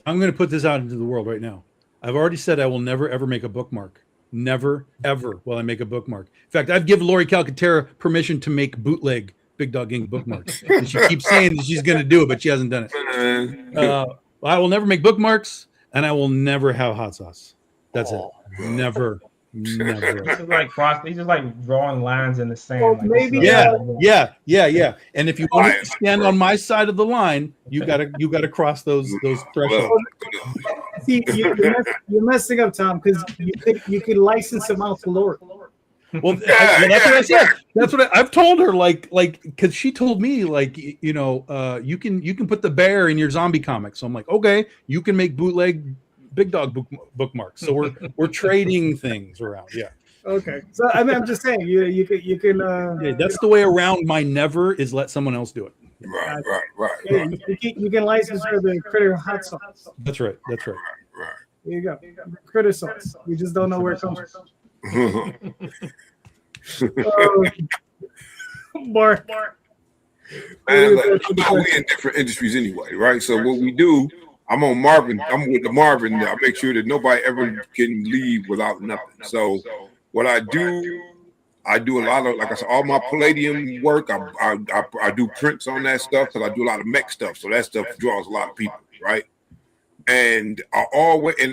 I'm going to put this out into the world right now. I've already said I will never ever make a bookmark. Never ever will I make a bookmark. In fact, I've given Lori Calcaterra permission to make bootleg Big Dog Ink bookmarks. And she keeps saying that she's going to do it, but she hasn't done it. I will never make bookmarks, and I will never have hot sauce. That's it. Never. He's just like drawing lines in the sand. Well, maybe yeah. And if you want to stand on my side of the line, you gotta cross those thresholds. See, you're messing up, Tom, because you could license them out to Lori. Well, that's what I said. That's what I've told her. Like, because she told me, you can put the bear in your zombie comic. So I'm like, okay, you can make bootleg Big Dog bookmarks. So we're trading things around. Yeah. Okay. So I mean, I'm just saying, you can. Yeah, that's the way around my never is let someone else do it. Right. Yeah, you can license for the critter hot sauce. That's right. Right. There you go. Critter sauce. We just don't know where it comes from. Mark. Man, we in different industries anyway, right? So what we do, I'm with the Marvin. I make sure that nobody ever can leave without nothing. So what I do a lot of, like I said, all my Palladium work. I do prints on that stuff because I do a lot of mech stuff. So that stuff draws a lot of people, right? And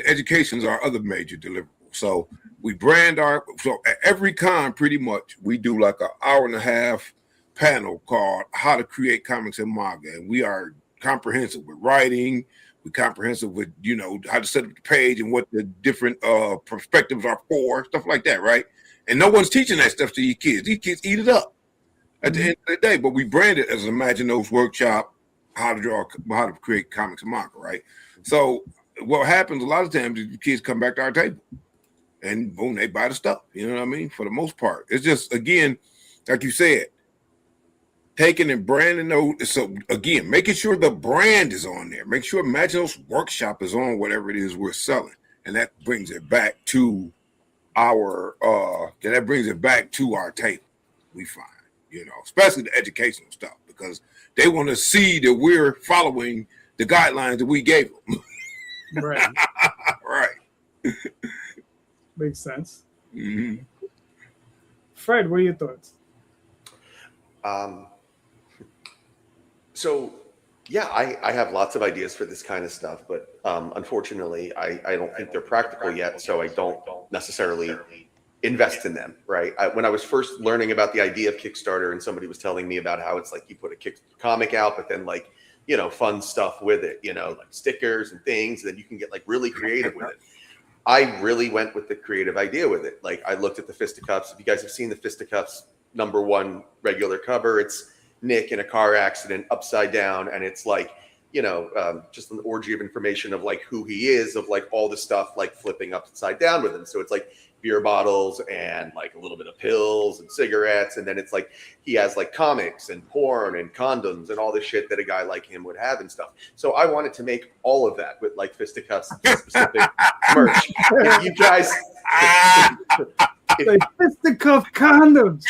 education is our other major deliverable. So we brand so at every con pretty much we do like an hour and a half panel called How to Create Comics and Manga. And we are comprehensive with writing. We're comprehensive with, how to set up the page and what the different perspectives are for, stuff like that, right? And no one's teaching that stuff to your kids. These kids eat it up at the end of the day. But we brand it as an Imagine Those workshop how to create comics and manga, right? So what happens a lot of times is the kids come back to our table and boom, they buy the stuff. You know what I mean? For the most part, it's just, again, like you said, taking and branding those. So again, making sure the brand is on there. Make sure Imaginos Workshop is on whatever it is we're selling, and that brings it back to our table. We find, especially the educational stuff, because they want to see that we're following the guidelines that we gave them. Right. Right. Makes sense. Mm-hmm. Fred, what are your thoughts? So, yeah, I have lots of ideas for this kind of stuff, but unfortunately, I don't think they're practical yet, so I don't necessarily invest in them, right? When I was first learning about the idea of Kickstarter and somebody was telling me about how it's like you put a comic out, but then like, fun stuff with it, like stickers and things, and then you can get like really creative with it. I really went with the creative idea with it. Like I looked at the Fisticuffs. If you guys have seen the Fisticuffs #1 regular cover, it's Nick in a car accident upside down, and it's like, just an orgy of information of like who he is, of like all the stuff like flipping upside down with him. So it's like beer bottles and like a little bit of pills and cigarettes, and then it's like he has like comics and porn and condoms and all the shit that a guy like him would have and stuff. So I wanted to make all of that with like Fisticuffs specific merch. If you guys Fisticuff condoms.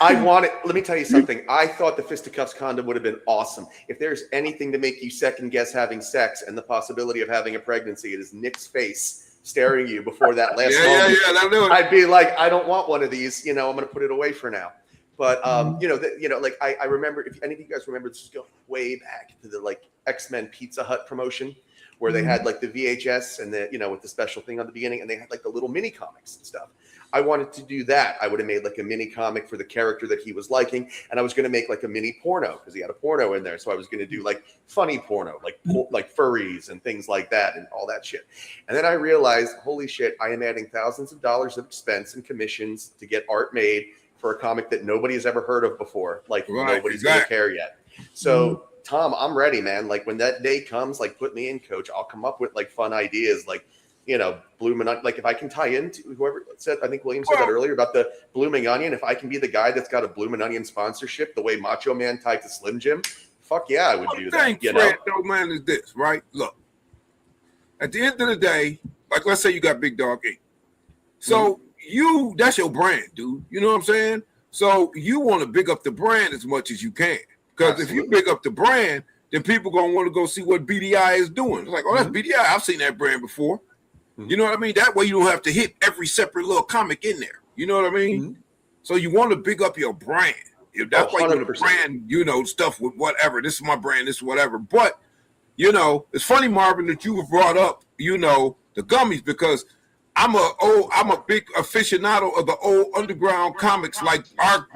I want it. Let me tell you something. I thought the Fisticuffs condom would have been awesome. If there's anything to make you second guess having sex and the possibility of having a pregnancy, it is Nick's face staring you before that last moment. I'd be like, I don't want one of these. I'm going to put it away for now. But like I remember, if any of you guys remember, this is going way back to the like X-Men Pizza Hut promotion, where they had like the VHS and the, with the special thing on the beginning, and they had like the little mini comics and stuff. I wanted to do that. I would have made like a mini comic for the character that he was liking, and I was going to make like a mini porno because he had a porno in there. So I was going to do like funny porno, like furries and things like that and all that shit. And then I realized, holy shit, I am adding thousands of dollars of expense and commissions to get art made for a comic that nobody has ever heard of before. Like nobody's going to care yet. So Tom, I'm ready, man. Like when that day comes, like put me in, coach. I'll come up with like fun ideas, like, blooming onion. Like if I can tie into whoever said, I think William said that earlier about the blooming onion. If I can be the guy that's got a blooming onion sponsorship, the way Macho Man tied to Slim Jim, fuck yeah, I would do that. Fred, though, man, is this, right? Look, at the end of the day, like let's say you got Big Dog Inc. So that's your brand, dude. You know what I'm saying? So you want to big up the brand as much as you can. Because if you big up the brand, then people going to want to go see what BDI is doing. It's like, oh, that's BDI. I've seen that brand before. You know what I mean? That way you don't have to hit every separate little comic in there. You know what I mean? So you want to big up your brand. That's why you brand, stuff with whatever. This is my brand, this is whatever. But, it's funny, Marvin, that you have brought up, the gummies, because I'm a big aficionado of the old underground comics like our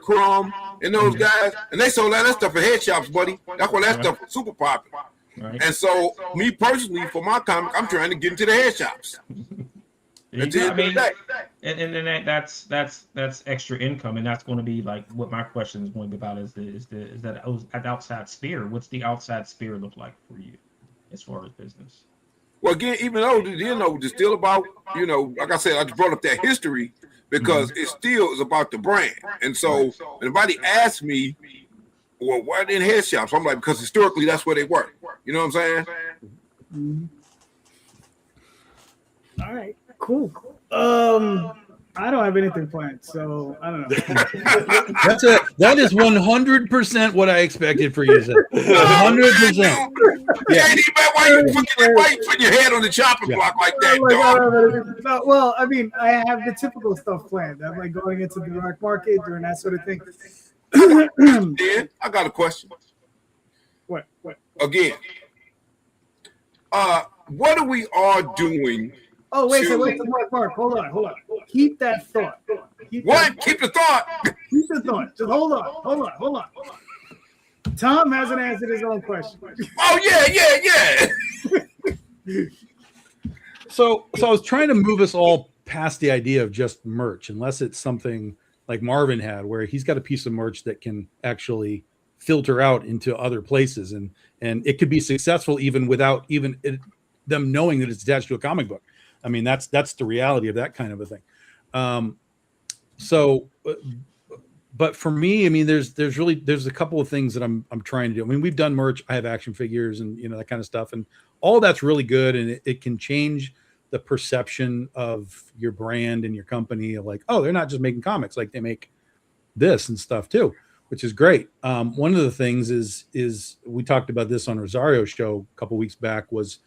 Crumb and those guys, and they sold that stuff at head shops, buddy. That's why that stuff was super popular. Right. And so, me personally, for my comic, I'm trying to get into the head shops. And that's extra income, and that's going to be like what my question is going to be about is that outside sphere. What's the outside sphere look like for you as far as business? Well, again, even though it's still about like I said, I just brought up that history because it still is about the brand. And so, when anybody asks me, well, why in head shops? I'm like, because historically that's where they were. You know what I'm saying? All right, cool. I don't have anything planned, so I don't know. That is 100% what I expected for you to say. 100%. Yeah, why you putting your head on the chopping block like that, dog? Well, I mean, I have the typical stuff planned. I'm like going into the dark market, doing that sort of thing. Dan, I got a question. What? Again, what are we all doing? Oh, wait, Mark, hold on. Keep that thought. Keep the thought. Keep the thought. Just hold on. Tom hasn't answered his own question. Oh, yeah. So I was trying to move us all past the idea of just merch, unless it's something like Marvin had, where he's got a piece of merch that can actually filter out into other places, and it could be successful even without them knowing that it's attached to a comic book. I mean, that's the reality of that kind of a thing. But for me, I mean, there's a couple of things that I'm trying to do. I mean, we've done merch. I have action figures and that kind of stuff, and all that's really good, and it can change the perception of your brand and your company of like, oh, they're not just making comics, like they make this and stuff too, which is great. One of the things is we talked about this on Rosario's show a couple weeks back, was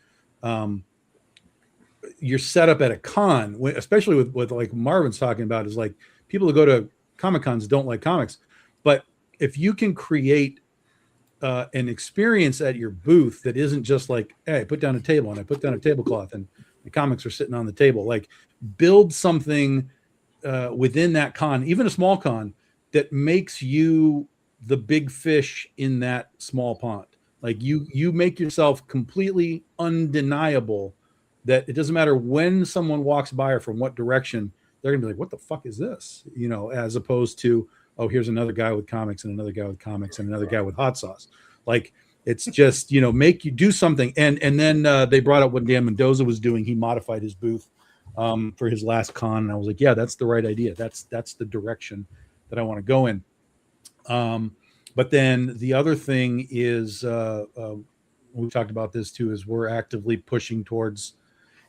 your setup at a con, especially with like Marvin's talking about, is like people who go to Comic Cons don't like comics, but if you can create an experience at your booth that isn't just like, hey, I put down a table and I put down a tablecloth and the comics are sitting on the table, like build something within that con, even a small con, that makes you the big fish in that small pond. Like you make yourself completely undeniable, that it doesn't matter when someone walks by or from what direction, they're gonna be like, what the fuck is this? As opposed to, oh, here's another guy with comics and another guy with comics and another guy with hot sauce. Like, it's just, make you do something. And then they brought up what Dan Mendoza was doing. He modified his booth for his last con. And I was like, yeah, that's the right idea. That's the direction that I want to go in. But then the other thing is, we talked about this too, is we're actively pushing towards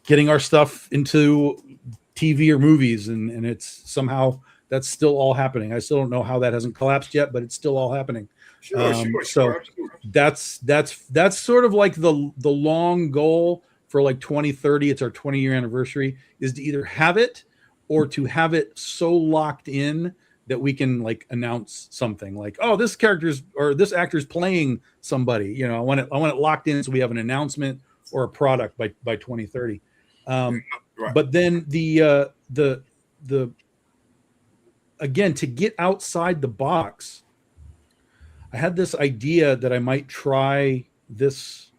getting our stuff into TV or movies, and it's somehow that's still all happening. I still don't know how that hasn't collapsed yet, but it's still all happening. Sure. That's sort of like the long goal for like 2030. It's our 20-year anniversary, is to either have it or to have it so locked in that we can like announce something like, oh, this character's or this actor's playing somebody. I want it locked in so we have an announcement or a product by 2030. Right. But then the again, to get outside the box, I had this idea that I might try this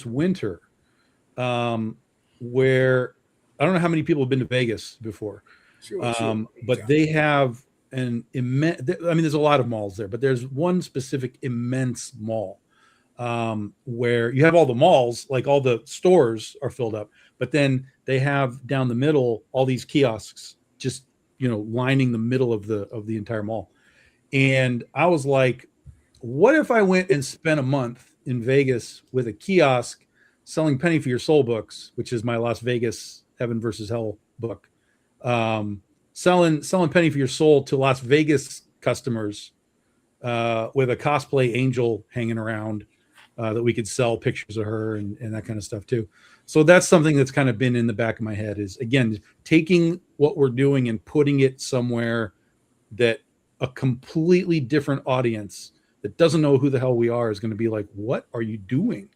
winter, where I don't know how many people have been to Vegas before, but they have an immense. I mean, there's a lot of malls there, but there's one specific immense mall where you have all the malls, like all the stores are filled up, but then they have down the middle all these kiosks, just lining the middle of the entire mall. And I was like, what if I went and spent a month in Vegas with a kiosk selling Penny for Your Soul books, which is my Las Vegas Heaven versus Hell book, selling Penny for Your Soul to Las Vegas customers with a cosplay angel hanging around that we could sell pictures of her and that kind of stuff too. So that's something that's kind of been in the back of my head, is again, taking what we're doing and putting it somewhere that a completely different audience that doesn't know who the hell we are is going to be like, what are you doing?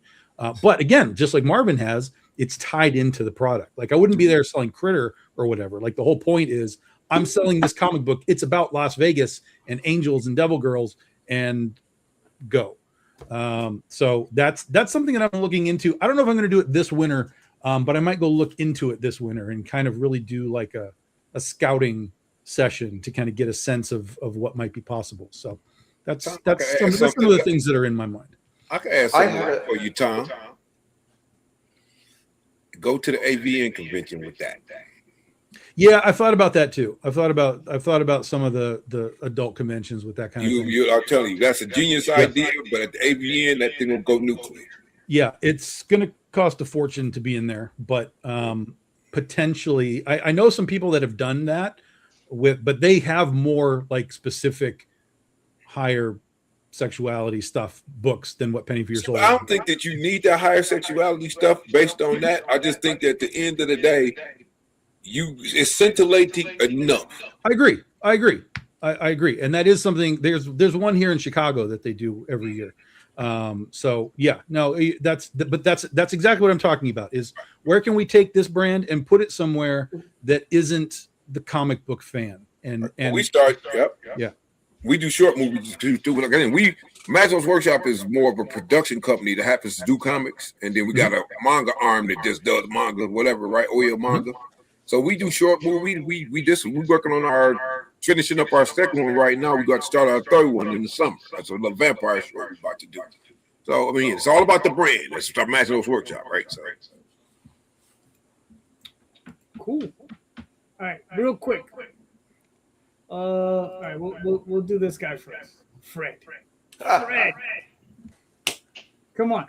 But again, just like Marvin has, it's tied into the product. Like I wouldn't be there selling Critter or whatever. Like the whole point is I'm selling this comic book. It's about Las Vegas and angels and devil girls and go. So that's something that I'm looking into. I don't know if I'm going to do it this winter, but I might go look into it this winter and kind of really do like a scouting session to kind of get a sense of what might be possible. So that's some of the things that are in my mind. I can ask something for you, Tom. Go to the AVN convention with that. Yeah, I thought about that too. I've thought about some of the adult conventions with that kind of thing. I'll tell you, that's a genius idea, but at the AVN, that thing will go nuclear. Yeah, it's going to cost a fortune to be in there, but potentially, I know some people that have done that but they have more like specific higher sexuality stuff books than what Penny for Your Soul. I don't think that you need that higher sexuality stuff based on that. I just think that at the end of the day, it's scintillating enough. I agree. I agree. And that is something, there's one here in Chicago that they do every year. So yeah, no, that's exactly what I'm talking about, is where can we take this brand and put it somewhere that isn't the comic book fan? And we start, yeah. We do short movies too. We Maxwell's Workshop is more of a production company that happens to do comics, and then we got a manga arm that just does manga, whatever, right? Oil manga. So we do short movies. We're working on our finishing up our second one right now. We got to start our third one in the summer. That's a little vampire short we're about to do. So I mean, it's all about the brand. That's our Maximus Workshop, right? So Cool. All right, real quick. All right, we'll do this guy first. Fred. Come on.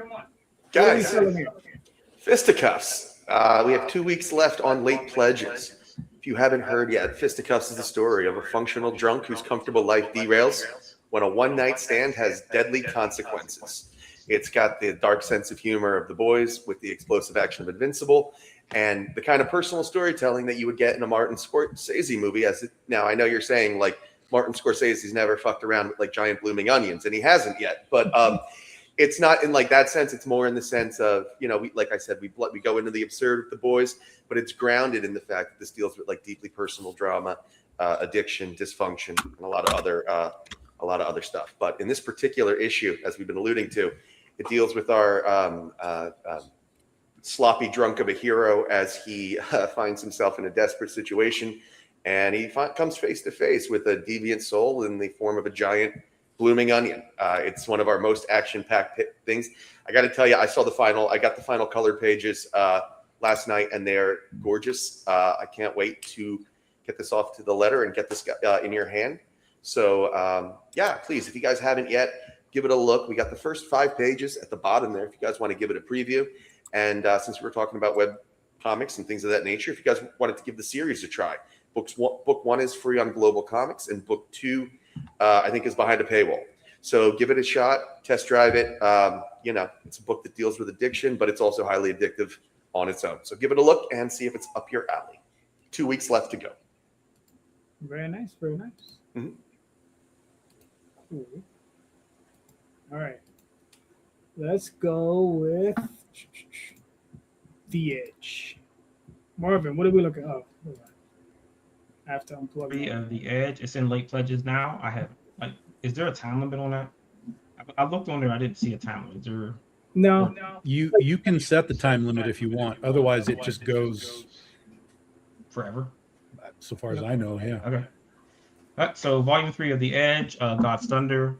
Guys, What are we selling here? fisticuffs. We have 2 weeks left on late pledges. If you haven't heard yet, fisticuffs is the story of a functional drunk whose comfortable life derails when a one-night stand has deadly consequences. It's got the dark sense of humor of The Boys with the explosive action of Invincible and the kind of personal storytelling that you would get in a Martin Scorsese movie. Now, I know you're saying, like, Martin Scorsese's never fucked around with, like, giant blooming onions, and he hasn't yet. But it's not in, like, that sense. It's more in the sense of, you know, like I said, we go into the absurd with The Boys, but it's grounded in the fact that this deals with, like, deeply personal drama, addiction, dysfunction, and a lot of other stuff. But in this particular issue, as we've been alluding to, it deals with our sloppy drunk of a hero as he finds himself in a desperate situation, and he comes face to face with a deviant soul in the form of a giant blooming onion. It's one of our most action-packed things. I got to tell you, I got the final color pages last night, and they're gorgeous. I can't wait to get this off to the letter and get this in your hand. So yeah, please, if you guys haven't yet, give it a look. We got the first 5 pages at the bottom there if you guys want to give it a preview. And since we're talking about web comics and things of that nature, if you guys wanted to give the series a try, book 1 is free on Global Comics, and book 2, I think, is behind a paywall. So give it a shot, test drive it. You know, it's a book that deals with addiction, but it's also highly addictive on its own. So give it a look and see if it's up your alley. 2 weeks left to go. Very nice. Very nice. Mm-hmm. Cool. All right. Let's go with The Edge. Marvin, what are we looking at? Oh, I have to unplug it. The Edge. It's in late pledges now. I have, like, is there a time limit on that? I looked on there. I didn't see a time limit. Is there? No. You can set the time limit if you want. Otherwise, it just goes Forever. so far as I know. Yeah. Okay. So volume 3 of The Edge, God's Thunder.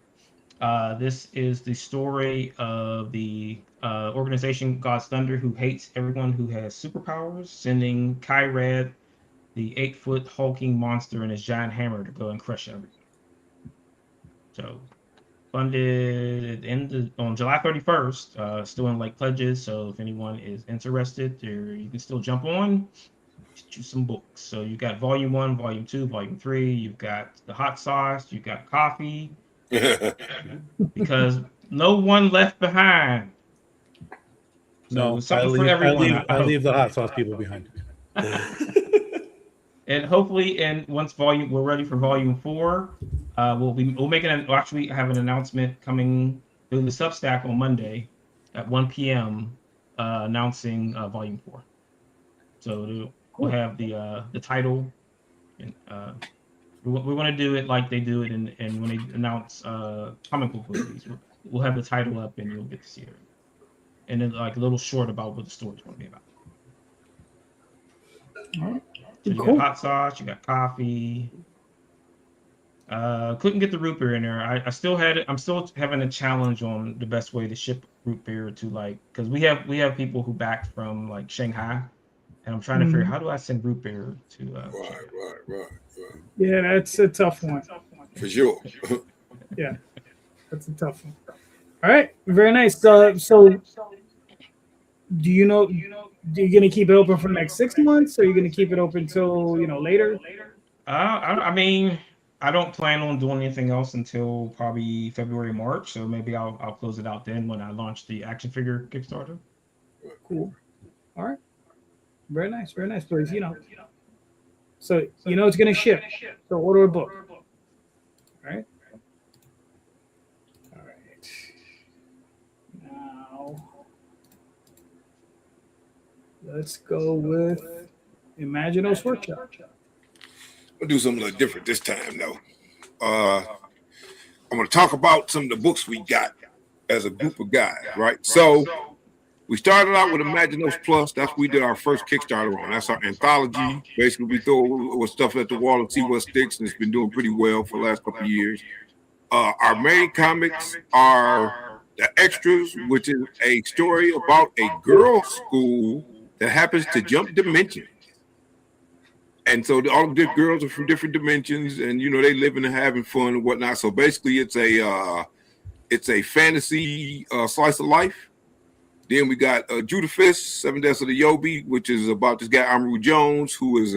This is the story of the organization God's Thunder, who hates everyone who has superpowers, sending Kyrad, the 8-foot hulking monster, and his giant hammer to go and crush everything. So funded on July 31st, still in late pledges. So if anyone is interested, you can still jump on, get you some books. So you got volume 1, volume 2, volume 3. You've got the hot sauce. You've got coffee. Because no one left behind. No, So I leave the hot sauce people behind. And hopefully, once we're ready for volume 4, we'll actually have an announcement coming through the Substack on Monday at 1 p.m. Announcing volume 4. So we'll have the title, and we want to do it like they do it and when they announce comic book movies. We'll have the title up and you'll get to see it, and then like a little short about what the story's going to be about. All right. So you got hot sauce, you got coffee. Couldn't get the root beer in there. I'm still having a challenge on the best way to ship root beer to, like, because we have people who back from like Shanghai, and I'm trying to figure out how do I send root beer to. Right. Yeah, that's a tough one. For sure. Yeah, that's a tough one. All right, very nice. So, do you know? You're gonna keep it open for the next 6 months, or you're gonna keep it open till later? I mean, I don't plan on doing anything else until probably February, March. So maybe I'll close it out then when I launch the action figure Kickstarter. Cool. All right. Very nice. Very nice. Please, So it's gonna ship. So order a book. All right. All right. Now let's go with Imaginos Workshop. We'll do something a little different this time, though. I'm going to talk about some of the books we got as a group of guys, right? So We started out with Imaginos Plus. That's what we did our first Kickstarter on. That's our anthology. Basically, we throw stuff at the wall and see what sticks, and it's been doing pretty well for the last couple of years. Our main comics are the extras, which is a story about a girls' school that happens to jump dimensions. And so all the girls are from different dimensions, and they living and having fun and whatnot. So basically, it's a fantasy slice of life. Then we got Judah Fist, Seven Deaths of the Yobi, which is about this guy Amaru Jones, who is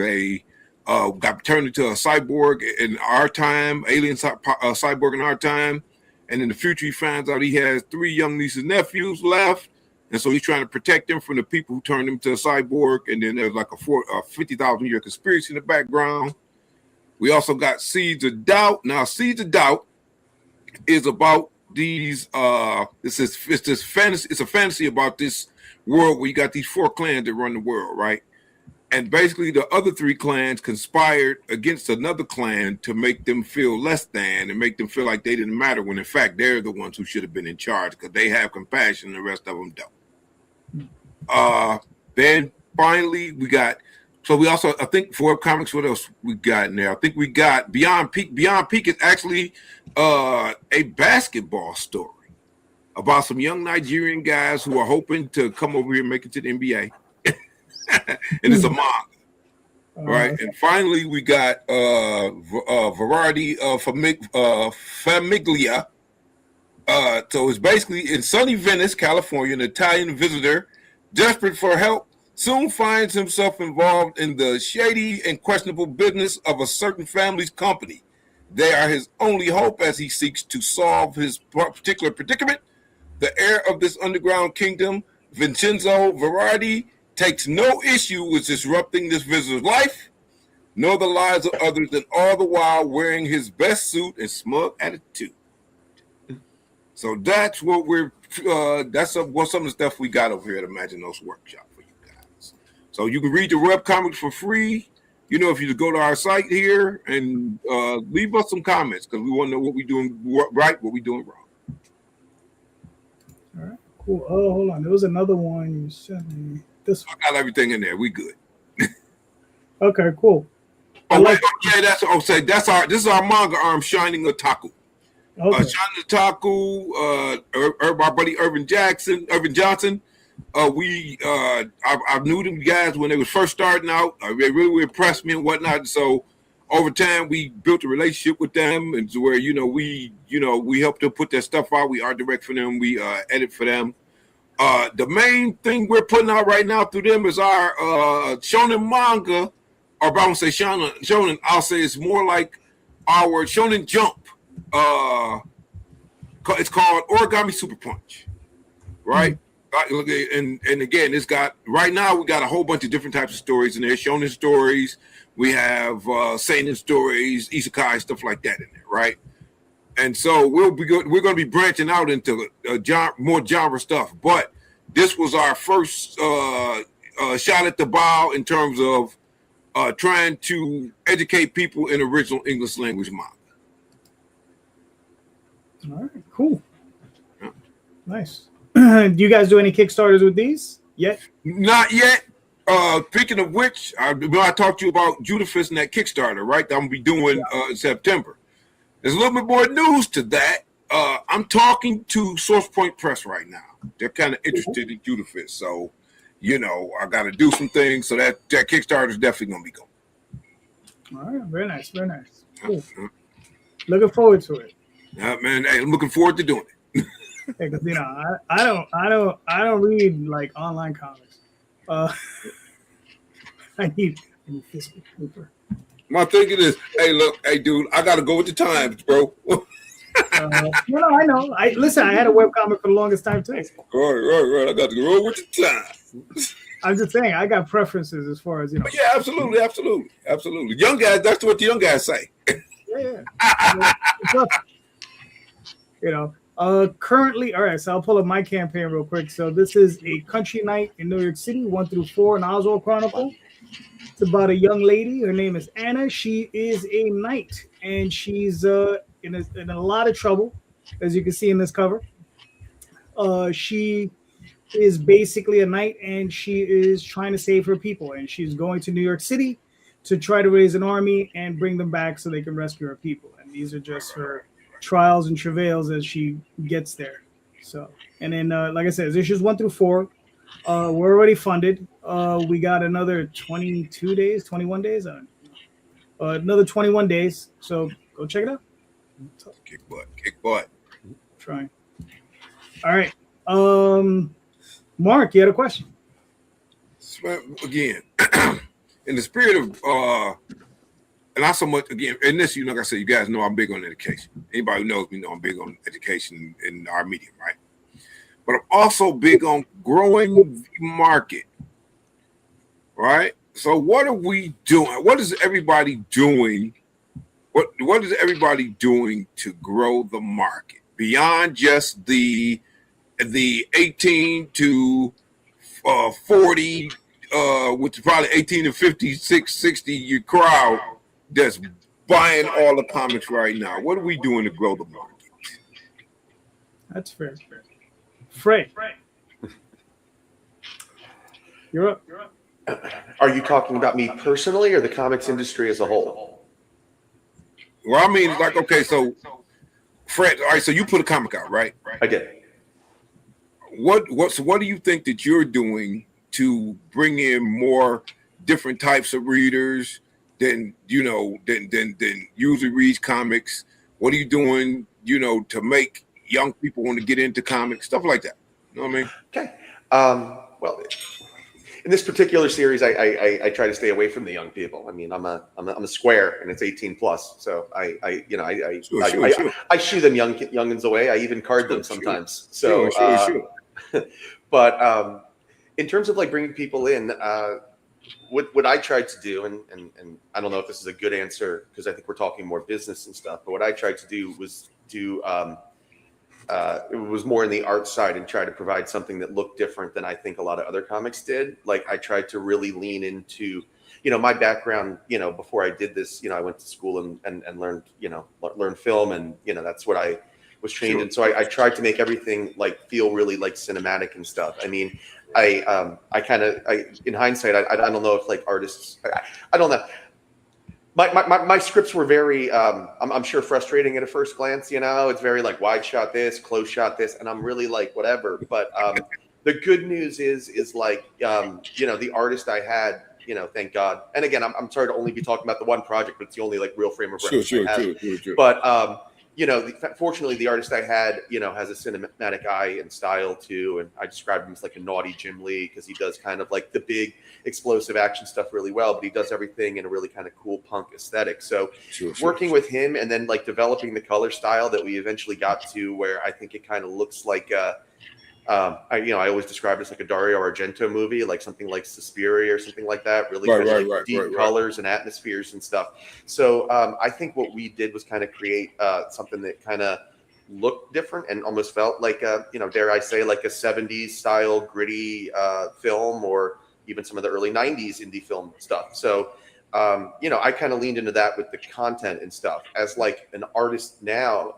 got turned into a cyborg in our time, alien cyborg in our time. And in the future, he finds out he has 3 young nieces and nephews left. And so he's trying to protect them from the people who turned him to a cyborg. And then there's like a 50,000-year conspiracy in the background. We also got Seeds of Doubt. Now, Seeds of Doubt is about these it's a fantasy about this world where you got these 4 clans that run the world, right? And basically the other 3 clans conspired against another clan to make them feel less than and make them feel like they didn't matter, when in fact they're the ones who should have been in charge because they have compassion and the rest of them don't. Then finally we also, I think, for comics, what else we got in there? I think we got Beyond Peak. Beyond Peak is actually a basketball story about some young Nigerian guys who are hoping to come over here and make it to the NBA. And it's a manga, right? And finally, we got Variety of Famiglia. So it's basically in sunny Venice, California, an Italian visitor, desperate for help, soon finds himself involved in the shady and questionable business of a certain family's company. They are his only hope as he seeks to solve his particular predicament. The heir of this underground kingdom, Vincenzo Variety, takes no issue with disrupting this visitor's life, nor the lives of others, and all the while wearing his best suit and smug attitude. So that's what that's some of the stuff we got over here at Imaginos Workshop for you guys. So you can read the webcomics for free. If you just go to our site here and leave us some comments, because we want to know what we're doing right, what we're doing wrong. All right, cool. Oh, hold on. There was another one you sent me. This one. I got everything in there. We good. Okay, cool. This is our manga arm, Shining Otaku. Okay. Shining Otaku, our buddy Irvin Johnson. I knew them guys when they was first starting out. They really impressed me and whatnot. So over time, we built a relationship with them, and to where we helped them put their stuff out. We art direct for them. We edit for them. The main thing we're putting out right now through them is our shonen manga, or I won't say shonen. I'll say it's more like our Shonen Jump. It's called Origami Super Punch, right? And again, it's got right now we got a whole bunch of different types of stories in there. Shonen stories, we have seinen stories, isekai, stuff like that in there, right? And so we're going to be branching out into more genre stuff. But this was our first shot at the bow in terms of trying to educate people in original English language manga. All right, cool. Yeah. Nice. Do you guys do any Kickstarters with these yet? Not yet. Speaking of which, I talked to you about Judah Fist and that Kickstarter, right? That I'm going to be doing in September. There's a little bit more news to that. I'm talking to Source Point Press right now. They're kind of interested in Judah Fist. So, I got to do some things. So that Kickstarter is definitely going to be going. All right. Very nice. Very nice. Cool. Looking forward to it. Man, hey, I'm looking forward to doing it. Because I don't read like online comics. I need physical paper. My thinking is, hey, dude, I gotta go with the times, bro. I know. I had a webcomic for the longest time too. Right. I got to go with the times. I'm just saying, I got preferences as far as Yeah, absolutely. Young guys, that's what the young guys say. Yeah. Currently, all right, so I'll pull up my campaign real quick. So this is a country night in New York City, 1 through 4 in Oswald Chronicle. It's about a young lady. Her name is Anna. She is a knight, and she's in a lot of trouble, as you can see in this cover. She is basically a knight, and she is trying to save her people, and she's going to New York City to try to raise an army and bring them back so they can rescue her people. And these are just her trials and travails as she gets there. So, and then like I said, issues 1 through 4. We're already funded. We got another 21 days. Another 21 days. So go check it out. Kick butt. Trying. All right. Mark, you had a question. Again, in the spirit of and not so much again, and this, like I said, you guys know I'm big on education. Anybody who knows me know I'm big on education in our medium, right? But I'm also big on growing the market, right? So what are we doing? What is everybody doing? What is everybody doing to grow the market beyond just the 18 to 40, which is probably 18 to 56, 60 year crowd that's buying all the comics right now? What are we doing to grow the market? That's fair. Frey, you're up. Are you talking about me personally or the comics industry as a whole? Well, I mean, like, okay, so Fred, all right, so you put a comic out, right? I did. What do you think that you're doing to bring in more different types of readers than usually reads comics? What are you doing, to make young people want to get into comics, stuff like that? You know what I mean? Okay. Well, in this particular series, I try to stay away from the young people. I mean, I'm a square, and it's 18 plus, so I shoo them youngins away. I even card them sometimes. So, but in terms of like bringing people in, what I tried to do, and I don't know if this is a good answer because I think we're talking more business and stuff, but what I tried to do was it was more in the art side and try to provide something that looked different than I think a lot of other comics did. Like I tried to really lean into, my background, before I did this, I went to school and learned, learned film, and, that's what I was trained in. So I tried to make everything like feel really like cinematic and stuff. I mean, I in hindsight, I don't know if like artists, I don't know. My scripts were very, I'm sure frustrating at a first glance, it's very like wide shot this, close shot this, and I'm really like whatever. But the good news is like, the artist I had, thank God. And again, I'm sorry to only be talking about the one project, but it's the only like real frame of reference I have. Sure. But fortunately, the artist I had, has a cinematic eye and style too. And I described him as like a naughty Jim Lee because he does kind of like the big explosive action stuff really well, but he does everything in a really kind of cool punk aesthetic. So working with him and then like developing the color style that we eventually got to where I think it kind of looks like I always describe it as like a Dario Argento movie, like something like Suspiria or something like that, really deep colors and atmospheres and stuff. So I think what we did was kind of create something that kind of looked different and almost felt like dare I say, like a 70s style gritty film, or even some of the early 90s indie film stuff. So I kind of leaned into that with the content and stuff. As like an artist now,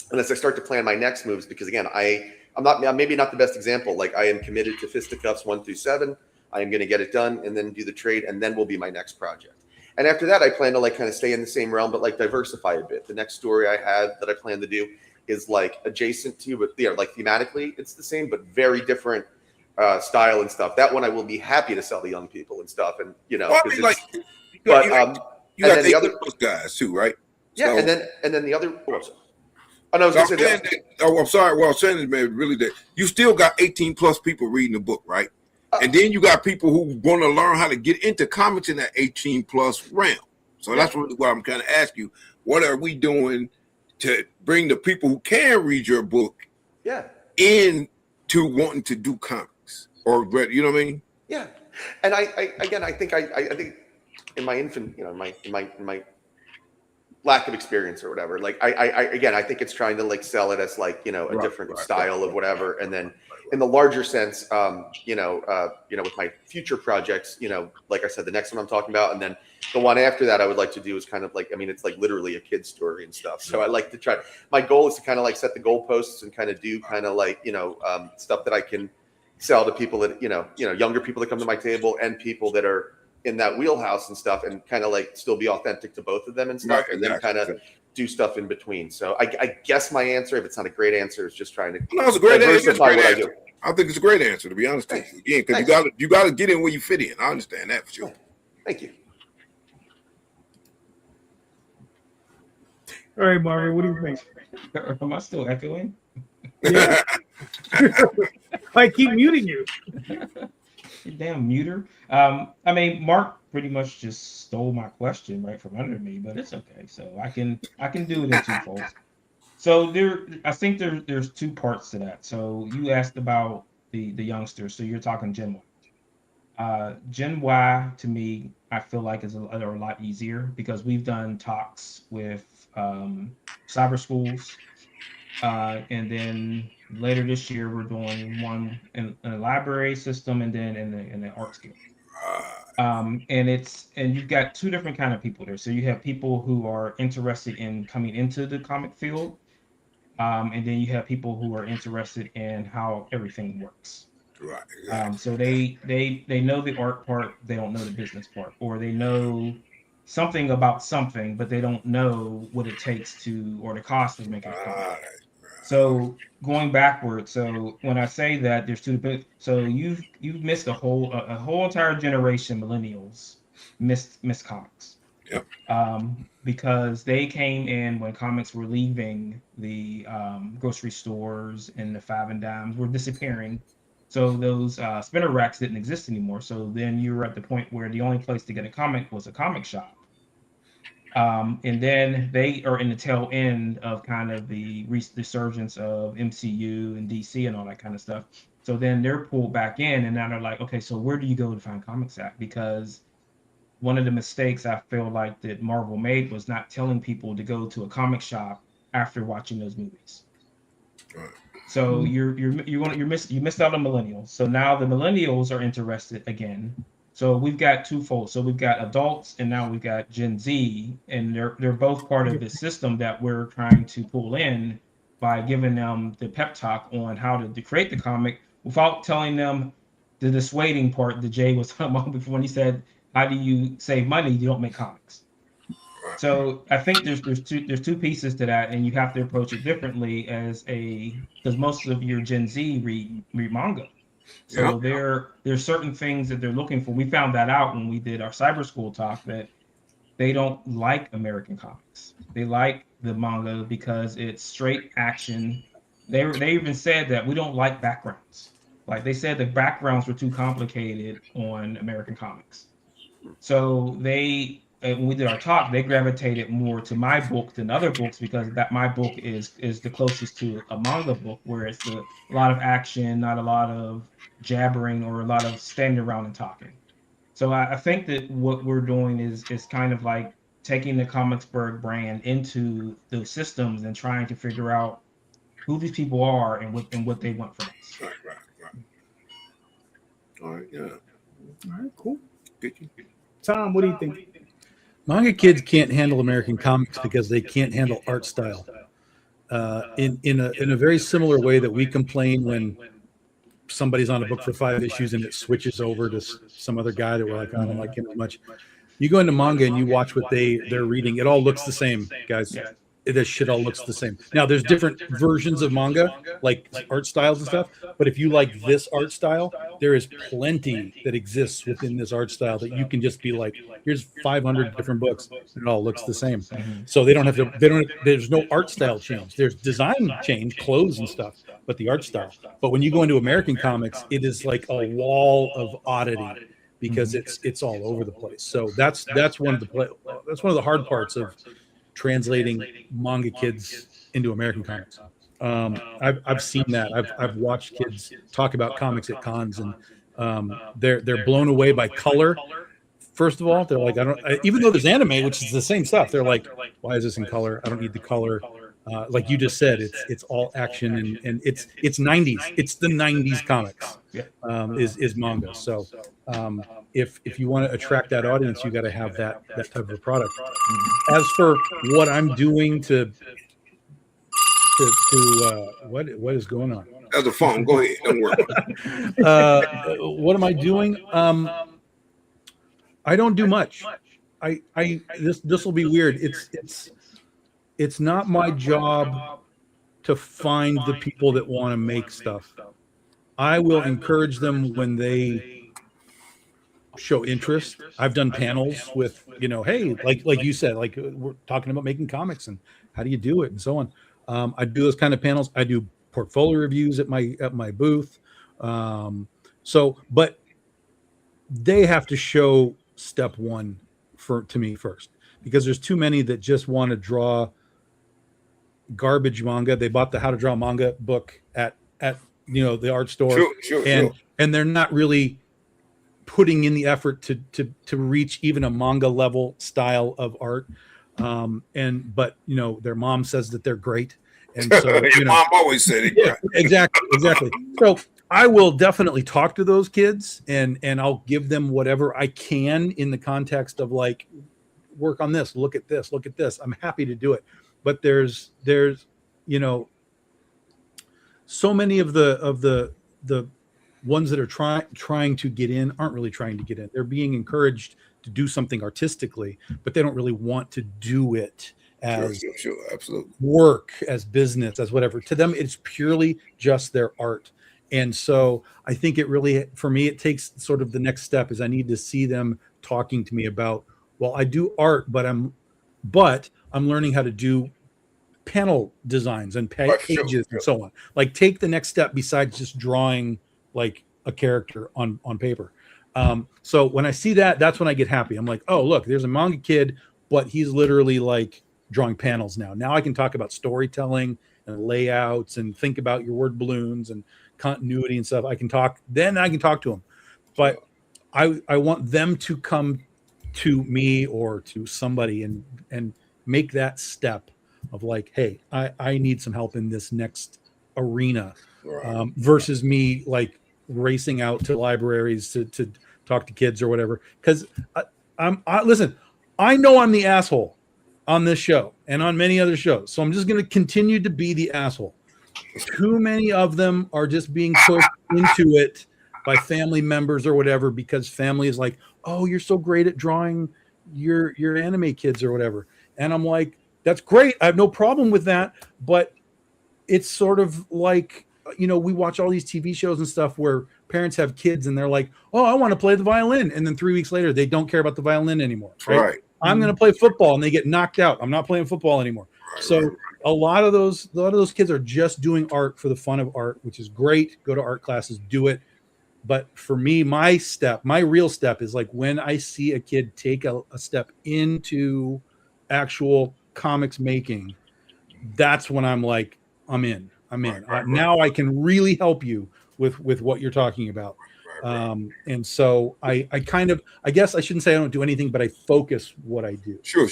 and as I start to plan my next moves, because again, I'm maybe not the best example. Like I am committed to Fisticuffs 1 through 7. I am going to get it done and then do the trade, and then will be my next project. And after that, I plan to like kind of stay in the same realm, but like diversify a bit. The next story I have that I plan to do is like adjacent to, but like thematically, it's the same, but very different style and stuff. That one I will be happy to sell to young people and stuff. And well, I mean, like, you got the other guys too, right? Yeah, so, and then the other. Oh, no, I was going to say that. I'm sorry. Well, I'm saying is, man, really, that you still got 18 plus people reading the book, right? And then you got people who want to learn how to get into comics in that 18 plus realm. So that's really what I'm kind of asking you. What are we doing to bring the people who can read your book into wanting to do comics? Or, you know what I mean? Yeah. And I think in my infant, in my lack of experience or whatever, like I think it's trying to like sell it as like a different style of whatever, and then in the larger sense, with my future projects, like I said, the next one I'm talking about, and then the one after that I would like to do is kind of like, I mean, it's like literally a kid's story and stuff. So I like to try. My goal is to kind of like set the goalposts and kind of do kind of like stuff that I can sell to people that younger people that come to my table and people that are in that wheelhouse and stuff, and kind of like still be authentic to both of them and stuff, and then kind of do stuff in between. So I guess my answer, if it's not a great answer, is just trying to it's a great diversify what I do. I think it's a great answer, to be honest with you. Again, because you got to get in where you fit in. I understand that for sure. Thank you. All right, Marvin, what do you think? Am I still echoing? Yeah. I keep muting you. You damn muter. I mean, Mark pretty much just stole my question right from under me, but it's okay. So I can do it in twofold. So I think there's two parts to that. So you asked about the youngsters. So you're talking Gen Y. Gen Y to me, I feel like is a lot easier because we've done talks with cyber schools, and then later this year we're doing one in a library system, and then in the art school. And you've got two different kind of people there. So you have people who are interested in coming into the comic field, and then you have people who are interested in how everything works. Right. Exactly. So they know the art part, they don't know the business part, or they know something about something, but they don't know what it takes to, or the cost of making a comic. Right. So going backwards, so when I say that there's two, so you've missed a whole entire generation, millennials missed comics. Yep. Because they came in when comics were leaving the grocery stores, and the 5 and dimes were disappearing. So those spinner racks didn't exist anymore. So then you were at the point where the only place to get a comic was a comic shop. And then they are in the tail end of kind of the resurgence of MCU and DC and all that kind of stuff. So then they're pulled back in, and now they're like, okay, so where do you go to find comics at? Because one of the mistakes I feel like that Marvel made was not telling people to go to a comic shop after watching those movies. Right. So you missed out on millennials. So now the millennials are interested again. So we've got twofold. So we've got adults, and now we've got Gen Z, and they're both part of the system that we're trying to pull in by giving them the pep talk on how to create the comic without telling them the dissuading part that Jay was talking about before when he said, "How do you save money? You don't make comics." So I think there's two pieces to that, and you have to approach it differently because most of your Gen Z read manga. So there's certain things that they're looking for. We found that out when we did our cyber school talk, that they don't like American comics. They like the manga because it's straight action. They even said that we don't like backgrounds. Like they said the backgrounds were too complicated on American comics. So when we did our talk, they gravitated more to my book than other books because my book is the closest to a manga book, where it's a lot of action, not a lot of jabbering or a lot of standing around and talking. So I think that what we're doing is kind of like taking the Comicsburg brand into those systems and trying to figure out who these people are and what they want from us. Right. All right, yeah. All right, cool. Good. Tom, what do you think? Manga kids can't handle American comics because they can't handle art style. In a very similar way that we complain when somebody's on a book for 5 issues and it switches over to some other guy that we're like, I don't like him as much. You go into manga and you watch what they're reading. It all looks the same, guys. This shit all looks the same. Now, there's different versions of manga, like art styles and stuff. But if you like this art style, there is plenty that exists within this art style that you can just be like, here's 500 different books, and it all looks the same. So they don't have to. There's no art style change. There's design change, clothes and stuff, but the art style. But when you go into American comics, it is like a wall of oddity because it's all over the place. So that's one of the hard parts of translating manga kids into American comics. I've seen that. I've watched kids talk about comics at cons, and they're blown away by color. First of all, they're like, even though there's anime, which is the same stuff, they're like, why is this in color? I don't need the color. Like you just said, it's all action and it's 90s. It's the 90s comics is manga. So if you want to attract that audience, you got to have that type of a product. As for what I'm doing to what is going on? That's a phone. Go ahead. Don't worry. What am I doing? I don't do much. This will be weird. It's not my job to find the people that want to make stuff. I will encourage them when they show interest. I've done panels with, hey, like you said, like we're talking about making comics and how do you do it and so on. I do those kind of panels. I do portfolio reviews at my booth. But they have to show step one to me first, because there's too many that just want to draw garbage manga. They bought the How to Draw Manga book at the art store, and they're not really putting in the effort to reach even a manga level style of art. But their mom says that they're great, and so your mom always said it. Yeah, exactly. So I will definitely talk to those kids, and I'll give them whatever I can in the context of like, work on this, look at this. I'm happy to do it. But there's so many of the ones that are trying to get in aren't really trying to get in. They're being encouraged to do something artistically, but they don't really want to do it as sure, absolutely, work, as business, as whatever. To them, it's purely just their art. And so I think it really, for me, it takes sort of the next step is I need to see them talking to me about, well, I do art, but I'm learning how to do panel designs and pages and so on. Like, take the next step besides just drawing like a character on paper. So when I see that, that's when I get happy. I'm like, oh, look, there's a manga kid, but he's literally like drawing panels now. Now I can talk about storytelling and layouts and think about your word balloons and continuity and stuff. I can talk to him. But I want them to come to me or to somebody and make that step of like, hey, I need some help in this next arena, versus me like racing out to libraries to talk to kids or whatever. Because listen, I know I'm the asshole on this show and on many other shows, so I'm just going to continue to be the asshole. Too many of them are just being pushed into it by family members or whatever, because family is like, oh, you're so great at drawing your anime kids or whatever. And I'm like, that's great. I have no problem with that. But it's sort of like, we watch all these TV shows and stuff where parents have kids and they're like, oh, I want to play the violin. And then 3 weeks later, they don't care about the violin anymore. Right. I'm going to play football, and they get knocked out. I'm not playing football anymore. So a lot of those kids are just doing art for the fun of art, which is great. Go to art classes, do it. But for me, my real step is like when I see a kid take a step into actual comics making, that's when I'm like, I'm in. Now I can really help you with what you're talking about. And so I guess I shouldn't say I don't do anything, but I focus what I do. Sure.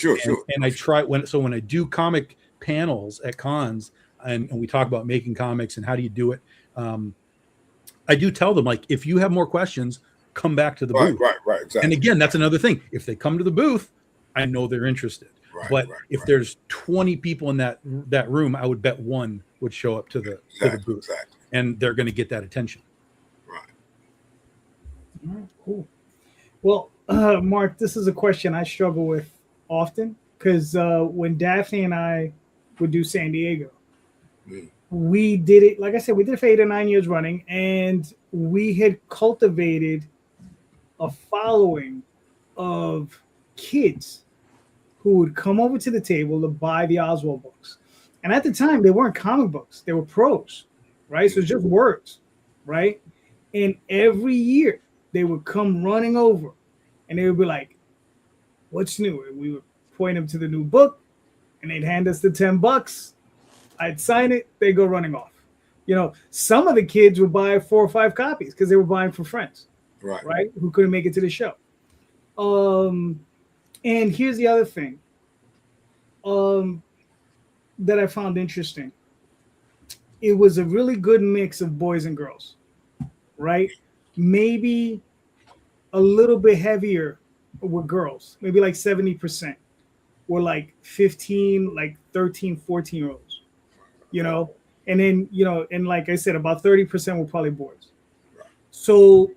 And I try when I do comic panels at cons and we talk about making comics and how do you do it. I do tell them, like, if you have more questions, come back to the booth. Right, exactly. And again, that's another thing. If they come to the booth, I know they're interested. But if there's 20 people in that room, I would bet one would show up to the booth, and they're going to get that attention. Right. All right, cool. Well, Mark, this is a question I struggle with often, because when Daphne and I would do San Diego, we did it, like I said, we did it for 8 or 9 years running, and we had cultivated a following of kids who would come over to the table to buy the Oswald books. And at the time, they weren't comic books. They were prose, right? So it's just words, right? And every year, they would come running over, and they would be like, what's new? And we would point them to the new book, and they'd hand us the $10. I'd sign it. They'd go running off. Some of the kids would buy 4 or 5 copies because they were buying for friends, right? Who couldn't make it to the show. And here's the other thing that I found interesting. It was a really good mix of boys and girls, right? Maybe a little bit heavier with girls, maybe like 70% were like 15, like 13, 14-year-olds, and then and like I said, about 30% were probably boys. So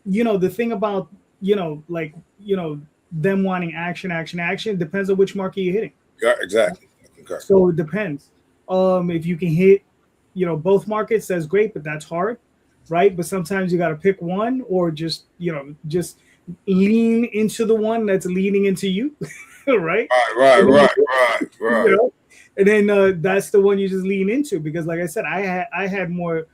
the thing about them wanting action depends on which market you're hitting. Yeah, exactly. Okay. So it depends. If you can hit both markets, that's great, but that's hard, right? But sometimes you got to pick one, or just lean into the one that's leaning into you. Right. Right. And then that's the one you just lean into, because like I said, I had more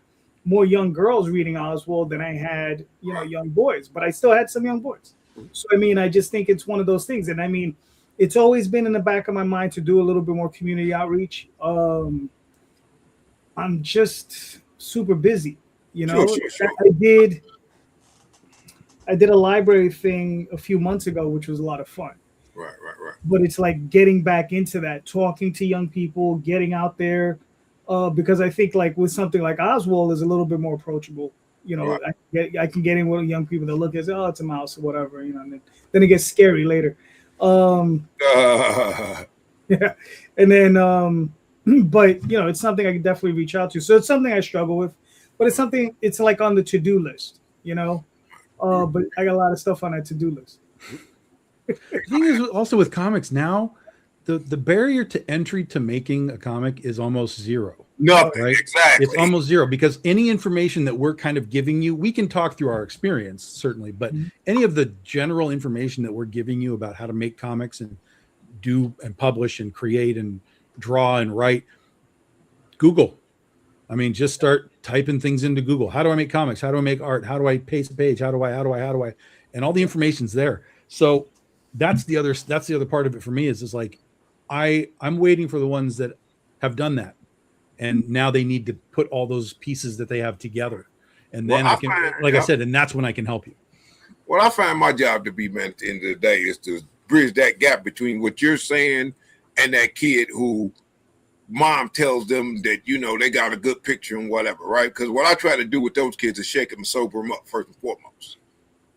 young girls reading Oswald than I had young boys, but I still had some young boys. So I mean, I just think it's one of those things, and I mean, it's always been in the back of my mind to do a little bit more community outreach. I'm just super busy, Sure. I did a library thing a few months ago, which was a lot of fun. Right. But it's like getting back into that, talking to young people, getting out there, because I think like with something like Oswald is a little bit more approachable. Right. I can get in with young people that look and say, oh, it's a mouse or whatever, and then it gets scary later. Yeah, and then but it's something I can definitely reach out to. So it's something I struggle with, but it's like on the to-do list, but I got a lot of stuff on that to-do list. The thing is also with comics now, the barrier to entry to making a comic is almost zero. Nothing. Right? Exactly. It's almost zero, because any information that we're kind of giving you, we can talk through our experience, certainly, but any of the general information that we're giving you about how to make comics and do and publish and create and draw and write, Google. I mean, just start typing things into Google. How do I make comics? How do I make art? How do I paste a page? How do I? And all the information's there. So that's the other part of it for me is like, I'm waiting for the ones that have done that. And now they need to put all those pieces that they have together. And then I said, and that's when I can help you. Well, I find my job to be, man, at the end of the day, is to bridge that gap between what you're saying and that kid who mom tells them that, they got a good picture and whatever, right? Because what I try to do with those kids is shake them and sober them up first and foremost,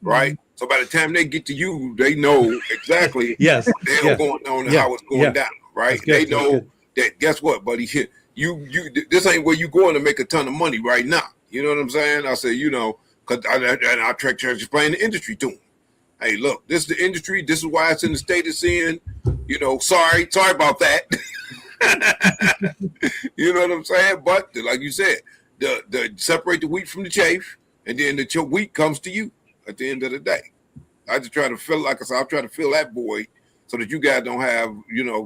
right? So by the time they get to you, they know exactly Yes. they're going on and how it's going down, right? They know that, guess what, buddy? You this ain't where you going to make a ton of money right now. You know what I'm saying? I say, because I try to explain the industry to them. Hey, look, this is the industry. This is why it's in the state it's in. Sorry about that. You know what I'm saying? But like you said, the separate the wheat from the chaff, and then the wheat comes to you at the end of the day. I just try to feel, like I said, I'm trying to fill that void so that you guys don't have,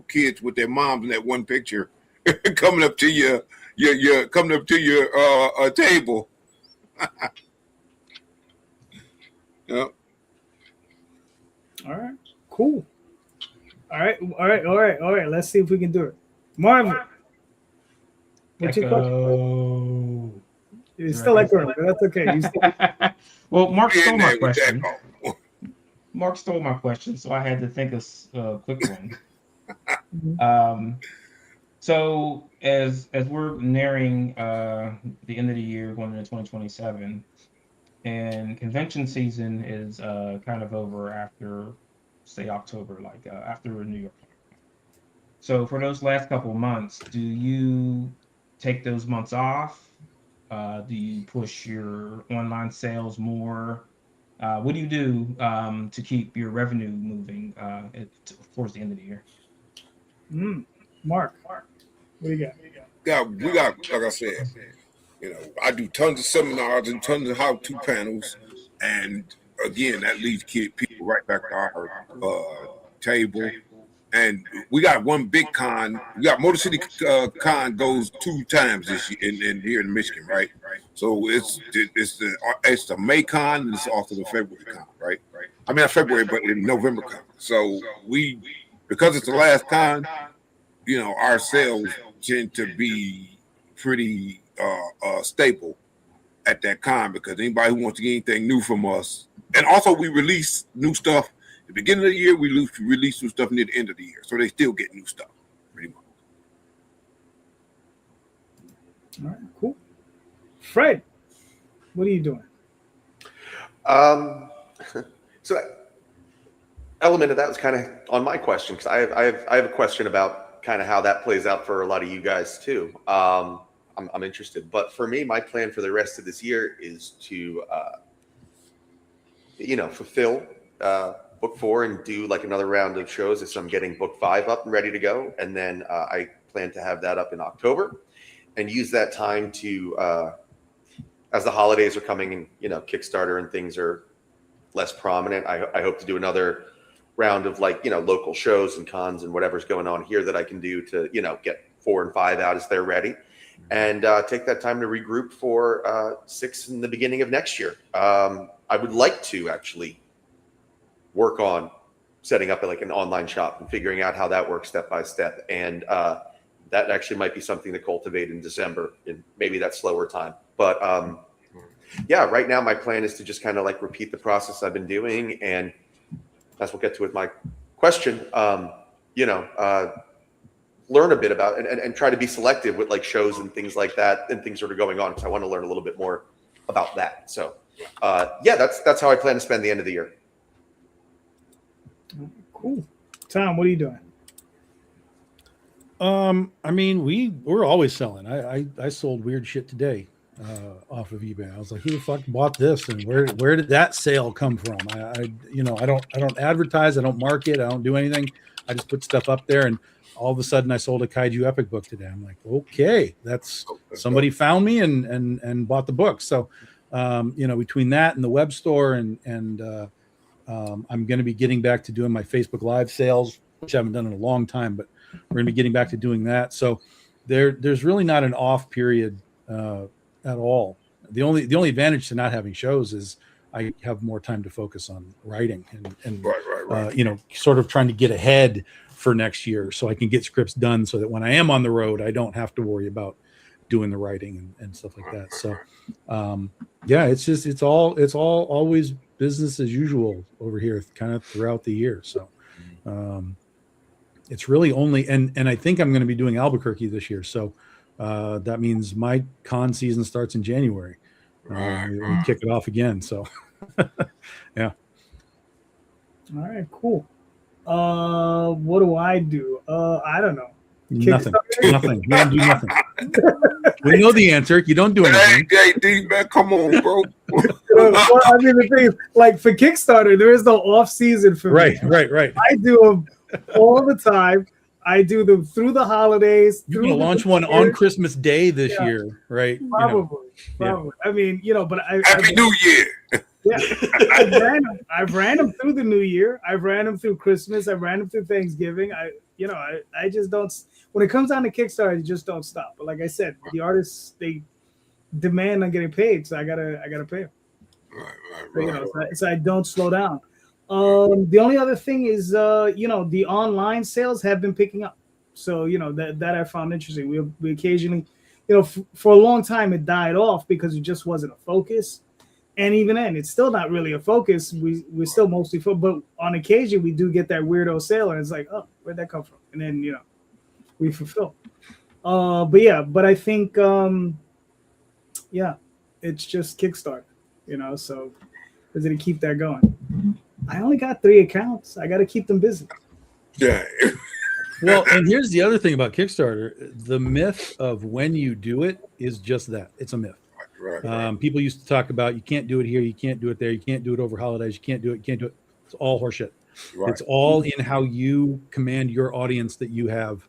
kids with their moms in that one picture coming up to your table. Yep. All right, cool. All right. Let's see if we can do it. Marvin, what's your question? It's still echoing, but that's okay. Well, Mark stole my question. Mark stole my question, so I had to think of a quick one. So as we're nearing the end of the year, going into 2027, and convention season is kind of over after, say, October, like after New York. So for those last couple of months, do you take those months off? Do you push your online sales more? What do you do to keep your revenue moving towards the end of the year? Mark, what do you got? Yeah, we got, like I said, I do tons of seminars and tons of how-to panels, and again, that leads people right back to our table. And we got one big con. We got Motor City Con goes 2 times this year in here in Michigan, right? So it's the May con, and it's also the February con, right? I mean, not February, but in November con. So because it's the last con, our sales tend to be pretty stable at that con, because anybody who wants to get anything new from us, and also we release new stuff. At the beginning of the year, we release new stuff near the end of the year, so they still get new stuff, pretty much. All right, cool. Fred, what are you doing? So element of that was kind of on my question, because I have a question about kind of how that plays out for a lot of you guys too. I'm interested. But for me, my plan for the rest of this year is to, fulfill book 4 and do like another round of shows as I'm getting book 5 up and ready to go. And then I plan to have that up in October and use that time to, as the holidays are coming and, Kickstarter and things are less prominent, I hope to do another round of like, local shows and cons and whatever's going on here that I can do to, get 4 and 5 out as they're ready, and take that time to regroup for 6 in the beginning of next year. I would like to actually work on setting up like an online shop and figuring out how that works step by step. And that actually might be something to cultivate in December, in maybe that slower time. But yeah, right now my plan is to just kind of like repeat the process I've been doing, and as we'll get to with my question, learn a bit about and try to be selective with like shows and things like that and things that are going on, because I want to learn a little bit more about that. So yeah, that's how I plan to spend the end of the year. Cool. Tom, what are you doing? I mean, we're always selling. I sold weird shit today off of eBay. I was like, who the fuck bought this, and where did that sale come from? I don't advertise, I don't market, I don't do anything. I just put stuff up there, and all of a sudden I sold a Kaiju Epic book today. I'm like, okay, that's somebody found me and bought the book. So between that and the web store and I'm going to be getting back to doing my Facebook Live sales, which I haven't done in a long time, but we're going to be getting back to doing that. So there's really not an off period at all. The only advantage to not having shows is I have more time to focus on writing and right. Sort of trying to get ahead for next year so I can get scripts done so that when I am on the road, I don't have to worry about doing the writing and stuff like that. So yeah, it's all always business as usual over here kind of throughout the year. So it's really only, and I think I'm going to be doing Albuquerque this year. So that means my con season starts in January. We kick it off again. So yeah. All right, cool. What do? I don't know. Nothing. You don't do nothing. We know the answer. You don't do anything. Hey, D, man, come on, bro. Well, I mean, the thing is, like for Kickstarter, there is no off season for me. Right. I do them all the time. I do them through the holidays. You're going to launch one on Christmas Day this year, right? Probably. Yeah. I mean, but Happy New Year. Yeah, I've ran them through the New Year. I've ran them through Christmas. I've ran them through Thanksgiving. I just don't. When it comes down to Kickstarter, you just don't stop. But like I said, the artists, they demand on getting paid, so I gotta pay them. Right. So I don't slow down. The only other thing is, the online sales have been picking up. So that I found interesting. We occasionally, for a long time it died off because it just wasn't a focus. And even then, it's still not really a focus. We're still mostly but on occasion we do get that weirdo sale, and it's like, oh, where'd that come from? And then we fulfill. But I think it's just Kickstarter, so is it to keep that going? I only got 3 accounts. I got to keep them busy. Yeah. Well, and here's the other thing about Kickstarter: the myth of when you do it is just that. It's a myth. Right. People used to talk about you can't do it here, you can't do it there, you can't do it over holidays, you can't do it. It's all horseshit. Right. It's all in how you command your audience that you have,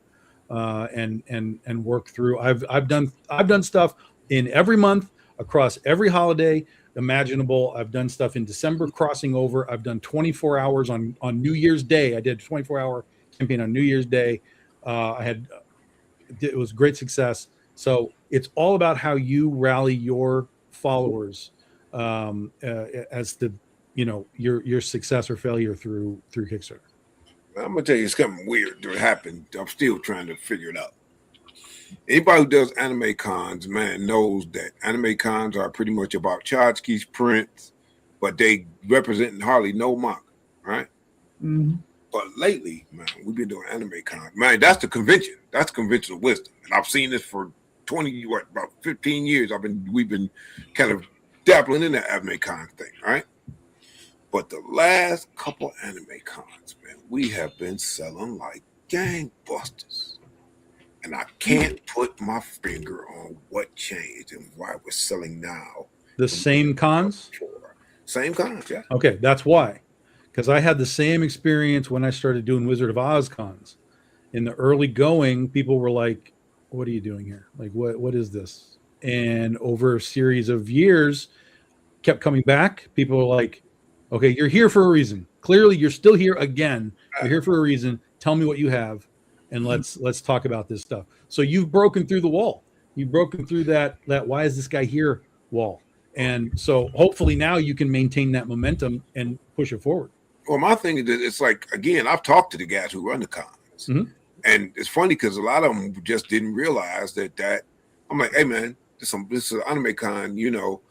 and work through. I've done stuff in every month across every holiday imaginable. I've done stuff in December crossing over. I've done 24 hours on New Year's Day. I did a 24-hour campaign on New Year's Day. It was great success. So it's all about how you rally your followers as to your success or failure through Kickstarter. I'm gonna tell you something weird that happened. I'm still trying to figure it out. Anybody who does anime cons, man, knows that anime cons are pretty much about tchotchkes, prints, but they represent hardly no manga, right? Mm-hmm. But lately, man, we've been doing anime cons. Man, that's the convention. That's conventional wisdom, and I've seen this for about 15 years. We've been kind of dabbling in the anime con thing, right? But the last couple anime cons, man, we have been selling like gangbusters. and I can't put my finger on what changed and why we're selling now. The same cons? Same cons, yeah. Okay, that's why. Because I had the same experience when I started doing Wizard of Oz cons. In the early going, people were like, what are you doing here? Like, what is this? And over a series of years, kept coming back. People were like, okay, you're here for a reason. Clearly, you're still here again. You're here for a reason. Tell me what you have, and let's talk about this stuff. So you've broken through the wall. You've broken through that why is this guy here wall. And so hopefully now you can maintain that momentum and push it forward. Well, my thing is that it's like, again, I've talked to the guys who run the cons. Mm-hmm. And it's funny because a lot of them just didn't realize that I'm like, hey, man, this is an anime con, you know,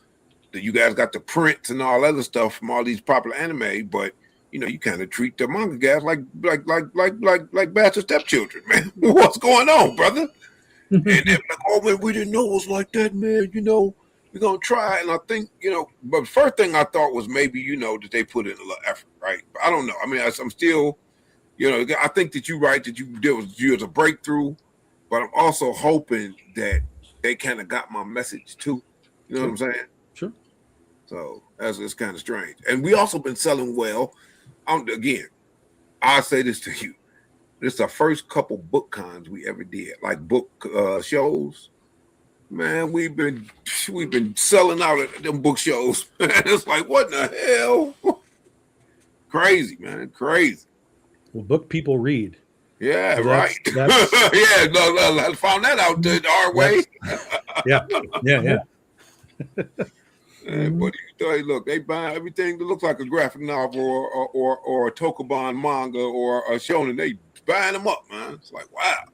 that you guys got the prints and all other stuff from all these popular anime, but, you know, you kind of treat the manga guys like bastard stepchildren, man. What's going on, brother? And they're like, oh, man, we didn't know it was like that, man. You know, we're going to try. And I think, you know, but the first thing I thought was maybe, you know, that they put in a little effort, right? But I don't know. I mean, I'm still, you know, I think that you're right, that there was a breakthrough, but I'm also hoping that they kind of got my message too. You know what I'm saying? Sure. So it's kind of strange. And we also been selling well. Again, I'll say this to you. This is our first couple book cons we ever did, like book shows. Man, we've been selling out at them book shows. It's like, what in the hell? Crazy, man, crazy. Well, book people read. Yeah, so right. That's, yeah, no, found that out the hard way. Yeah. But hey, look, they buy everything that looks like a graphic novel or a Tokuban manga or a shonen. They buying them up, man. It's like, wow.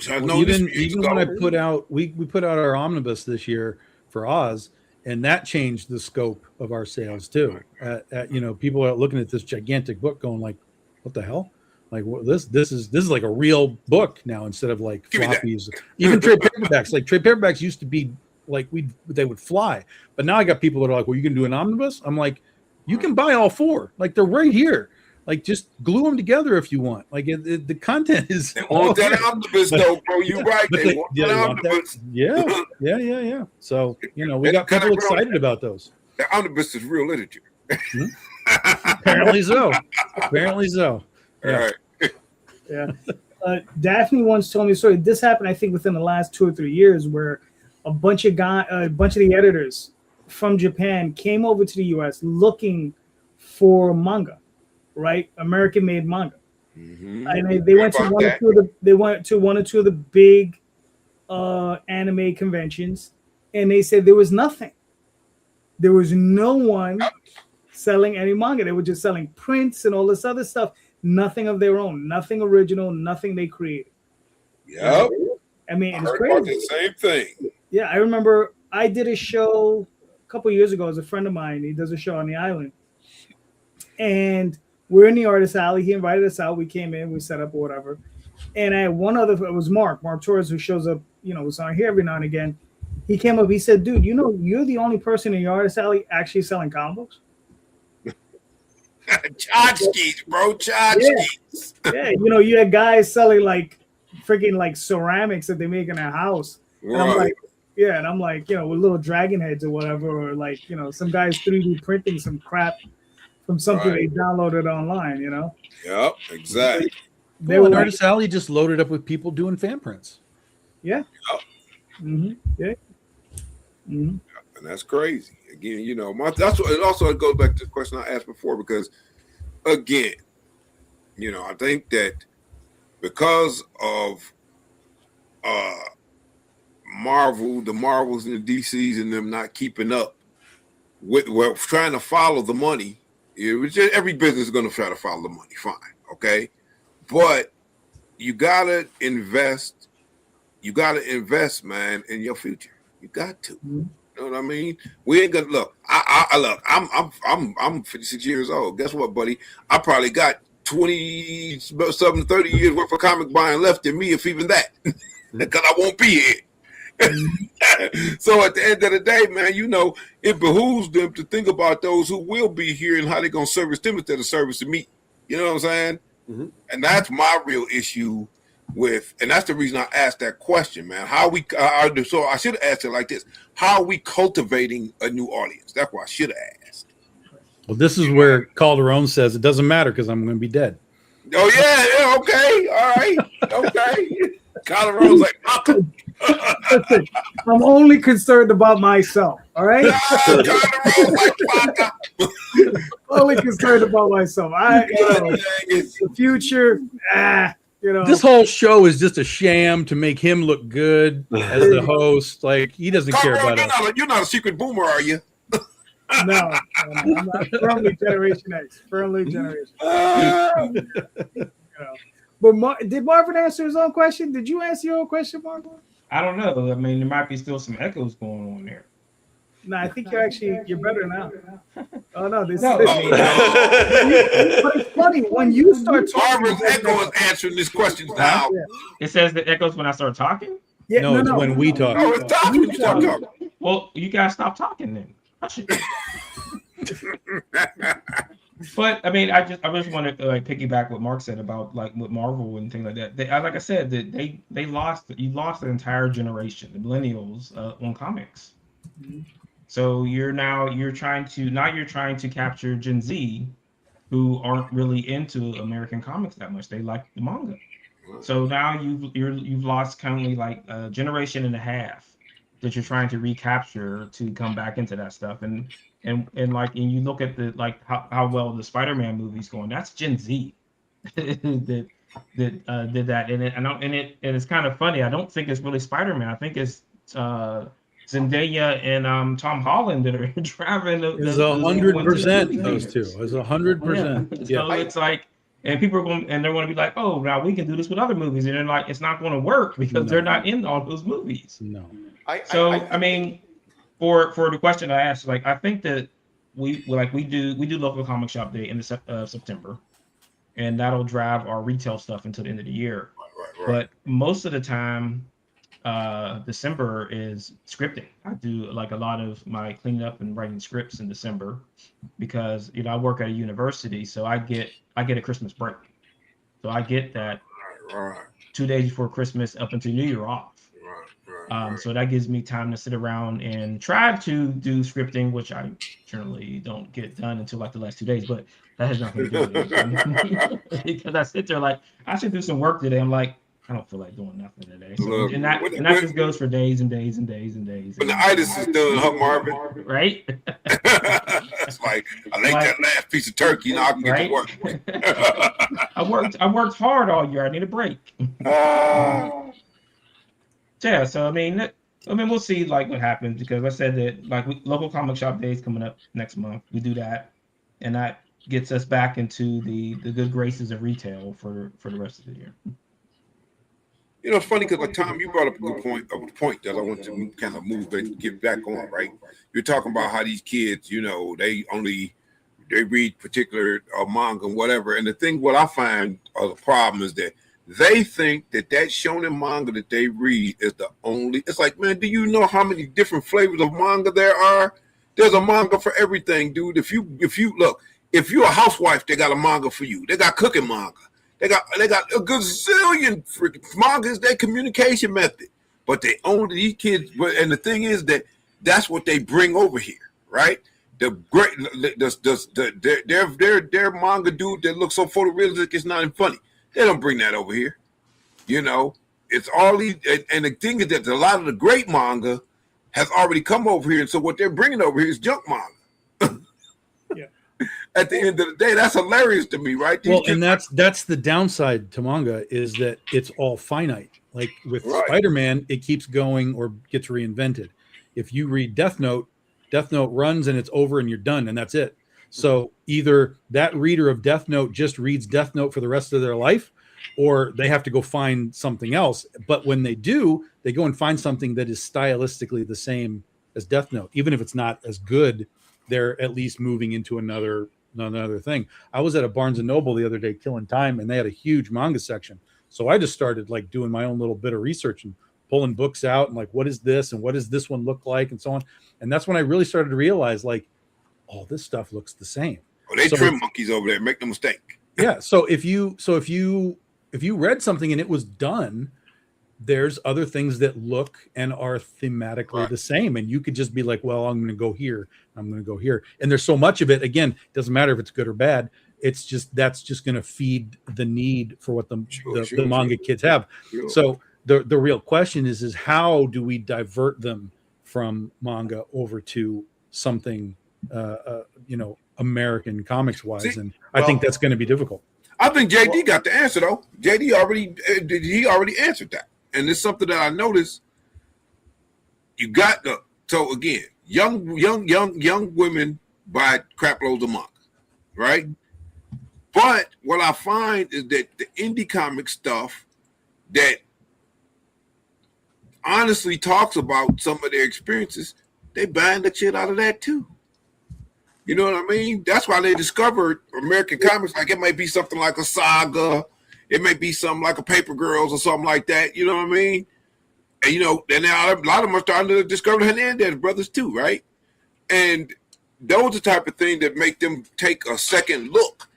Well, even when I put out, we put out our omnibus this year for Oz, and that changed the scope of our sales too. You know, people are looking at this gigantic book, going like, "What the hell?" Like, this is like a real book now instead of like floppies. Even trade paperbacks. Like trade paperbacks used to be like they would fly, but now I got people that are like, "Well, you can do an omnibus." I'm like, "You can buy all four. Like they're right here. Like just glue them together if you want. Like the content is." They want that omnibus though, bro. You right. They want that omnibus. Yeah. So you know, we got people excited about those. The omnibus is real literature. Apparently so. Yeah. Right. Yeah. Daphne once told me a story. This happened, I think, within the last 2 or 3 years, where a bunch of the editors from Japan came over to the U.S. looking for manga, right? American-made manga. Mm-hmm. And they went to one or two of the big anime conventions, and they said there was nothing. There was no one selling any manga. They were just selling prints and all this other stuff. Nothing of their own, nothing original, nothing they created. Yep. I mean, it's heard crazy. about the same thing. Yeah, I remember I did a show a couple of years ago as a friend of mine. He does a show on the island. And we're in the artist alley. He invited us out. We came in, we set up or whatever. And I had one other, it was Mark Torres, who shows up, you know, was on here every now and again. He came up, he said, dude, you know, you're the only person in the artist alley actually selling comic books. Tchotchkes, bro. Tchotchkes. Yeah, you know, you had guys selling like freaking like ceramics that they make in their house. And Right. I'm like, yeah, and I'm like, you know, with little dragon heads or whatever, or like, you know, some guys 3D printing some crap from something Right. they downloaded online, you know. Yep, exactly. They Well, were and like, Artist Alley just loaded up with people doing fan prints. yeah. Mm-hmm. Yeah. Mm-hmm. And that's crazy. Again, you know, that's what. It also goes back to the question I asked before, because again, you know, I think that because of the Marvels and the DCs and them not keeping up with, well, trying to follow the money. Every business is going to try to follow the money. Fine, okay, but you gotta invest. You gotta invest, man, in your future. You got to. Mm-hmm. You know what I mean? We ain't gonna look. I look. I'm 56 years old. Guess what, buddy? I probably got 30 years worth of comic buying left in me, if even that, because I won't be here. So at the end of the day, man, you know, it behooves them to think about those who will be here and how they're gonna service them instead of servicing me. You know what I'm saying? Mm-hmm. And that's my real issue with, and that's the reason I asked that question, man. How we so I should have asked it like this: how are we cultivating a new audience? That's what I should have asked. Well, this is where Calderon says it doesn't matter because I'm going to be dead. Oh yeah, okay, all right, okay. Calderon's like, Listen, I'm only concerned about myself. All right. Calderon's like, Only concerned about myself. The future. This whole show is just a sham to make him look good as the host. Like, he doesn't care about us. You're not a secret boomer, are you? No, I'm not. Firmly Generation X. Firmly Generation X. But did Marvin answer his own question? Did you answer your own question, Marvin? I don't know. I mean, there might be still some echoes going on there. No, I think you're better now. Oh no, this. No, But it's funny when you start talking. Marvin's echo is answering this question now. Yeah. It says the echoes when I start talking. Yeah, No, it's when we talk. Oh, it's talking. You start talking. Well, you guys stop talking then. Hush it. But I mean, I just want to like piggyback what Mark said about like with Marvel and things like that. Like I said, that you lost an entire generation, the millennials, on comics. Mm-hmm. So you're trying to capture Gen Z, who aren't really into American comics that much. They like the manga. So now you've lost currently like a generation and a half that you're trying to recapture to come back into that stuff. And you look at the like how well the Spider-Man movie's going. That's Gen Z that did that. And it's kind of funny. I don't think it's really Spider-Man. I think it's Zendaya and Tom Holland that are driving. It's 100% those two. It's 100%. So it's like, and people are going, and they're going to be like, oh, now we can do this with other movies, and they're like, it's not going to work because they're not in all those movies. No. I mean, for the question I asked, like, I think that we do local comic shop day in the September, and that'll drive our retail stuff until the end of the year. Right. But most of the time, December is scripting. I do like a lot of my cleaning up and writing scripts in December because I work at a university, so I get a Christmas break. So I get that 2 days before Christmas up until New Year off. So that gives me time to sit around and try to do scripting, which I generally don't get done until like the last 2 days, but that has nothing to do with it. Because I sit there like, I should do some work today. I'm like, I don't feel like doing nothing today. So, and that just goes for days and days and days and days. When the itis is done, huh, Marvin? Right? It's like, I like that last piece of turkey, I can get to work. I worked hard all year. I need a break. Yeah, so I mean, we'll see like what happens because I said that like local comic shop days coming up next month. We do that, and that gets us back into the good graces of retail for the rest of the year. It's funny because like Tom, you brought up a good point that I want to kind of move and get back on. Right, you're talking about how these kids, they read particular manga and whatever. And the thing, what I find the problem is that they think that shonen manga that they read is the only. It's like, man, do you know how many different flavors of manga there are? There's a manga for everything, dude. If you look, if you're a housewife, they got a manga for you. They got cooking manga. They got a gazillion freaking manga is their communication method. But they only these kids. And the thing is that's what they bring over here, right? Their manga dude that looks so photorealistic, it's not even funny. They don't bring that over here. It's all these, and the thing is that a lot of the great manga has already come over here, and so what they're bringing over here is junk manga. Yeah. At the end of the day, that's hilarious to me, right? And that's the downside to manga is that it's all finite. Like with Spider-Man, it keeps going or gets reinvented. If you read Death Note runs and it's over and you're done and that's it. So either that reader of Death Note just reads Death Note for the rest of their life, or they have to go find something else. But when they do, they go and find something that is stylistically the same as Death Note. Even if it's not as good, they're at least moving into another thing. I was at a Barnes & Noble the other day killing time, and they had a huge manga section. So I just started like doing my own little bit of research and pulling books out and like, what is this? And what does this one look like? And so on. And that's when I really started to realize like, all this stuff looks the same. They trim monkeys over there. Make no mistake. Yeah. So if you read something and it was done, there's other things that look and are thematically the same, and you could just be like, well, I'm going to go here, I'm going to go here, and there's so much of it. Again, it doesn't matter if it's good or bad. It's just that's just going to feed the need for what the manga kids have. Sure. So the real question is how do we divert them from manga over to something American comics wise? And I think that's going to be difficult. I think JD got the answer though. JD already answered that. And it's something that I noticed. You got so again, young women buy crap loads of manga, right? But what I find is that the indie comic stuff that honestly talks about some of their experiences, they buying the shit out of that too. You know what I mean? That's why they discovered American comics. Like it might be something like a Saga. It may be something like a Paper Girls or something like that. You know what I mean? And, and now a lot of them are starting to discover Hernandez brothers too, right? And those are the type of thing that make them take a second look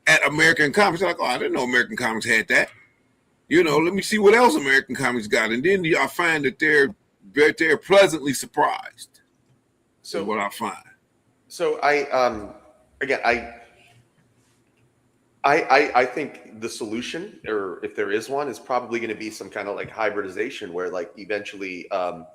at American comics. They're like, oh, I didn't know American comics had that. Let me see what else American comics got. And then I find that they're pleasantly surprised. So what I find. So I think the solution, or if there is one, is probably going to be some kind of like hybridization where like eventually, American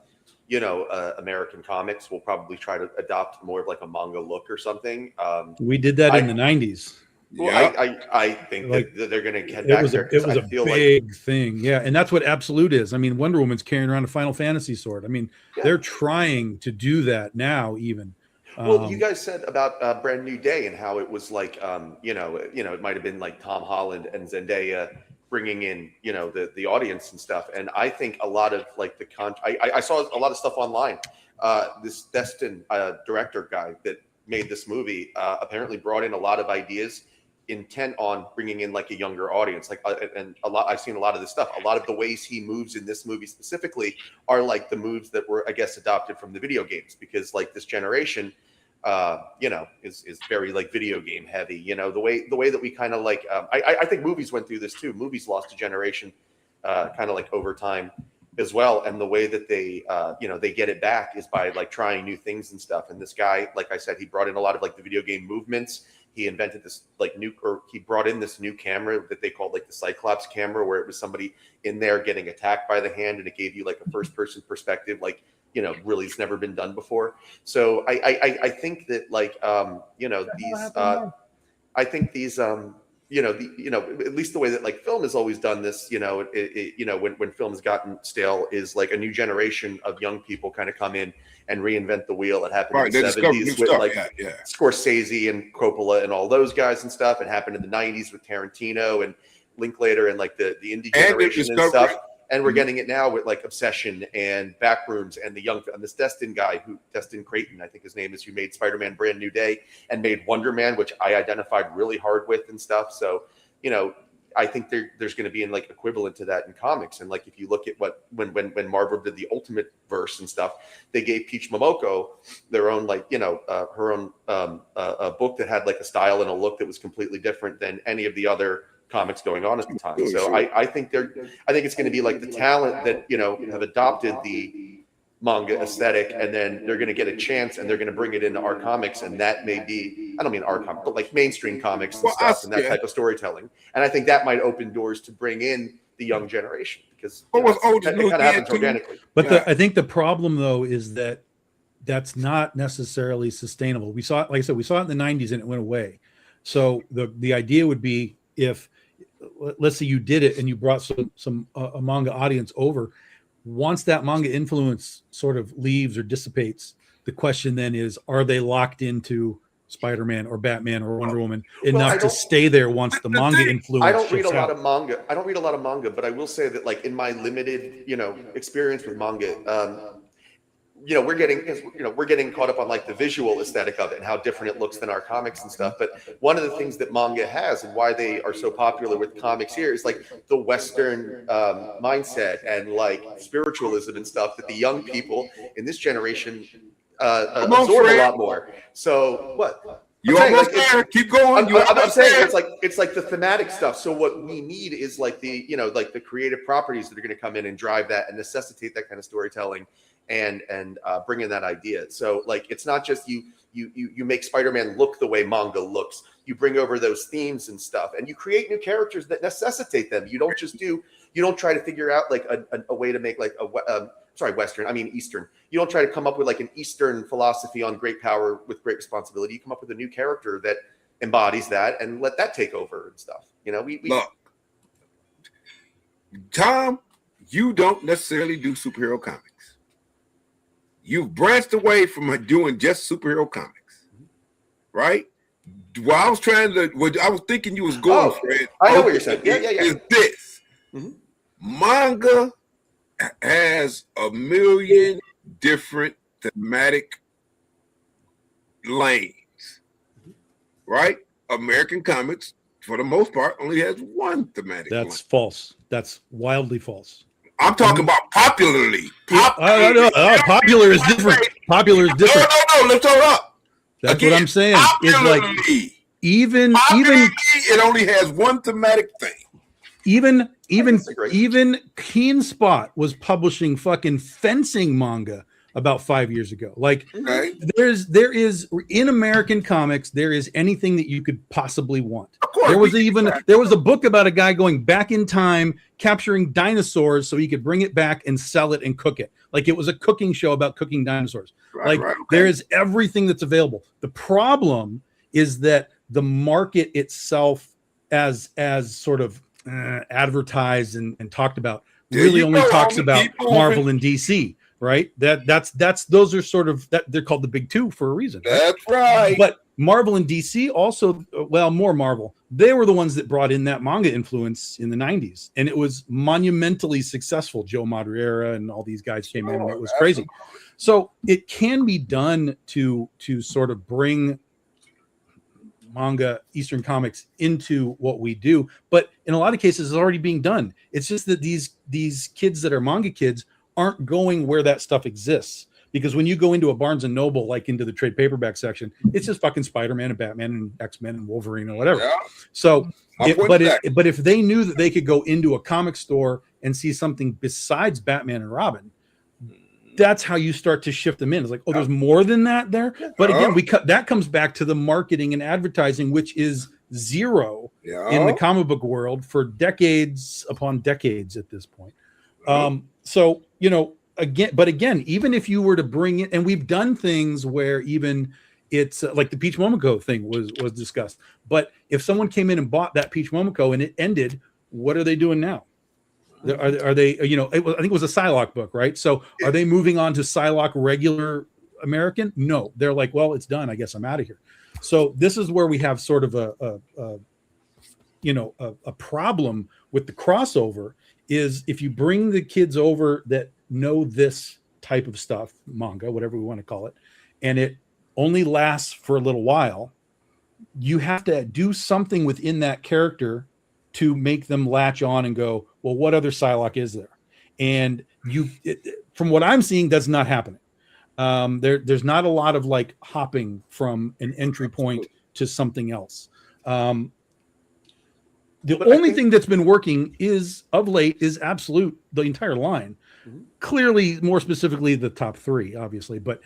comics will probably try to adopt more of like a manga look or something. We did that in the 90s. Well, yeah. I think that they're going to get back there. It was a big thing. Yeah. And that's what Absolute is. I mean, Wonder Woman's carrying around a Final Fantasy sword. I mean, they're trying to do that now even. Well, you guys said about Brand New Day and how it was like, it might have been like Tom Holland and Zendaya bringing in, the audience and stuff. And I think a lot of like I saw a lot of stuff online. This Destin director guy that made this movie apparently brought in a lot of ideas intent on bringing in like a younger audience. I've seen a lot of this stuff. A lot of the ways he moves in this movie specifically are like the moves that were, I guess, adopted from the video games, because like this generation, is very like video game heavy. The way that we kind of like, I think movies went through this too. Movies lost a generation, kind of like over time as well. And the way that they get it back is by like trying new things and stuff. And this guy, like I said, he brought in a lot of like the video game movements. He invented this he brought in this new camera that they called like the Cyclops camera, where it was somebody in there getting attacked by the hand, and it gave you like a first person perspective, like, really it's never been done before. So I think that like, I think these, at least the way that like film has always done this, when film has gotten stale, is like a new generation of young people kind of come in and reinvent the wheel. It happened in the 70s with like Scorsese and Coppola and all those guys and stuff. It happened in the 90s with Tarantino and Linklater and like the indie generation and stuff. And we're getting it now with like Obsession and Backrooms and this Destin guy, Destin Creighton, I think his name is, who made Spider-Man Brand New Day and made Wonder Man, which I identified really hard with and stuff. So, I think there's going to be like equivalent to that in comics. And like, if you look at when Marvel did the Ultimate Verse and stuff, they gave Peach Momoko their own, like, her own a book that had like a style and a look that was completely different than any of the other comics going on at the time. So I think it's going to be like the talent that, have adopted the manga aesthetic, and then they're going to get a chance and they're going to bring it into our comics. And that may be, I don't mean our comics, but like mainstream comics and stuff and that type of storytelling. And I think that might open doors to bring in the young generation, because it kind of happens organically. But I think the problem though is that that's not necessarily sustainable. We saw it, like I said, we saw it in the 90s and it went away. So the idea would be, if let's say you did it and you brought some a manga audience over, once that manga influence sort of leaves or dissipates, the question then is, are they locked into Spider-Man or Batman or Wonder Woman enough to stay there once the manga influence? I don't read a lot of manga, but I will say that like in my limited, experience with manga, we're getting caught up on like the visual aesthetic of it and how different it looks than our comics and stuff. But one of the things that manga has and why they are so popular with comics here is like the Western mindset and like spiritualism and stuff that the young people in this generation absorb a lot more. So what? You I'm saying, almost like, there. Keep going. I'm saying it's like the thematic stuff. So what we need is like the like the creative properties that are going to come in and drive that and necessitate that kind of storytelling and bring in that idea. So like it's not just you make Spider-Man look the way manga looks. You bring over those themes and stuff, and you create new characters that necessitate them. You don't try to figure out like a way to make like Western. I mean Eastern. You don't try to come up with like an Eastern philosophy on great power with great responsibility. You come up with a new character that embodies that and let that take over and stuff. We look, Tom, you don't necessarily do superhero comics. You've branched away from doing just superhero comics, right? Well, I was thinking you was going, Fred. I know what you're saying. Yeah. Is this manga has a million different thematic lanes, right? American comics, for the most part, only has one thematic. That's false. That's wildly false. I'm talking about popularly. Popular is different. Popular is different. No. Let's hold up. That's what I'm saying. It's like even it only has one thematic thing. Even Keen Spot was publishing fucking fencing manga about 5 years ago. Like there is in American comics, there is anything that you could possibly want. Of course, there was a book about a guy going back in time, capturing dinosaurs so he could bring it back and sell it and cook it. Like it was a cooking show about cooking dinosaurs. There is everything that's available. The problem is that the market itself, as sort of advertised and talked about, really only talks about Marvel and DC, right? Those are sort of that they're called the big two for a reason. That's right. But Marvel and DC also, well, more Marvel. They were the ones that brought in that manga influence in the 90s, and it was monumentally successful. Joe Madureira and all these guys came in, and it was crazy. So it can be done to sort of bring manga, Eastern comics into what we do, but in a lot of cases it's already being done. It's just that these kids that are manga kids aren't going where that stuff exists, because when you go into a Barnes and Noble, like into the trade paperback section, it's just fucking Spider-Man and Batman and X-Men and Wolverine or whatever. Yeah. So but if they knew that they could go into a comic store and see something besides Batman and Robin, that's how you start to shift them in. It's like, oh, there's more than that there. But again, that comes back to the marketing and advertising, which is zero in the comic book world for decades upon decades at this point. So, again, even if you were to bring it, and we've done things where even it's like the Peach Momoko thing was discussed. But if someone came in and bought that Peach Momoko and it ended, what are they doing now? Are they, I think it was a Psylocke book, right? So are they moving on to Psylocke regular American? No, they're like, well, it's done. I guess I'm out of here. So this is where we have sort of a problem with the crossover, is if you bring the kids over that know this type of stuff, manga, whatever we want to call it, and it only lasts for a little while, you have to do something within that character to make them latch on and go, well, what other Psylocke is there? And from what I'm seeing, that's not happening. There's not a lot of like hopping from an entry point to something else. The only thing that's been working of late is Absolute, the entire line. Mm-hmm. Clearly, more specifically, the top three, obviously, but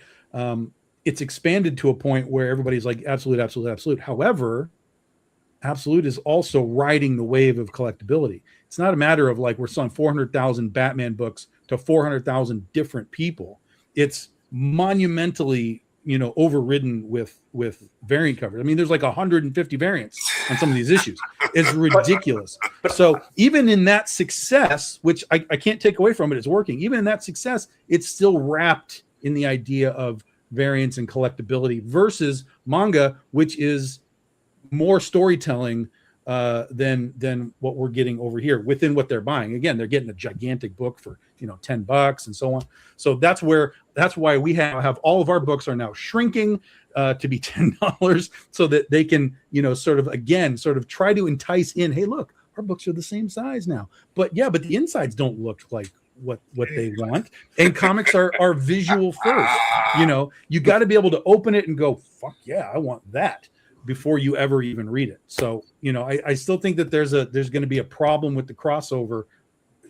it's expanded to a point where everybody's like Absolute, Absolute, Absolute. However, Absolute is also riding the wave of collectability. It's not a matter of like we're selling 400,000 Batman books to 400,000 different people. It's monumentally, overridden with variant covers. I mean, there's like 150 variants on some of these issues. It's ridiculous. So even in that success, which I can't take away from it, it's working. Even in that success, it's still wrapped in the idea of variants and collectability versus manga, which is more storytelling than what we're getting over here within what they're buying. Again, they're getting a gigantic book for $10 and so on. So that's why we have all of our books are now shrinking to be $10 so that they can sort of try to entice in. Hey, look, our books are the same size now. But the insides don't look like what they want. And comics are visual first. You got to be able to open it and go, fuck yeah, I want that. before you ever even read it. So, you know, I still think that there's going to be a problem with the crossover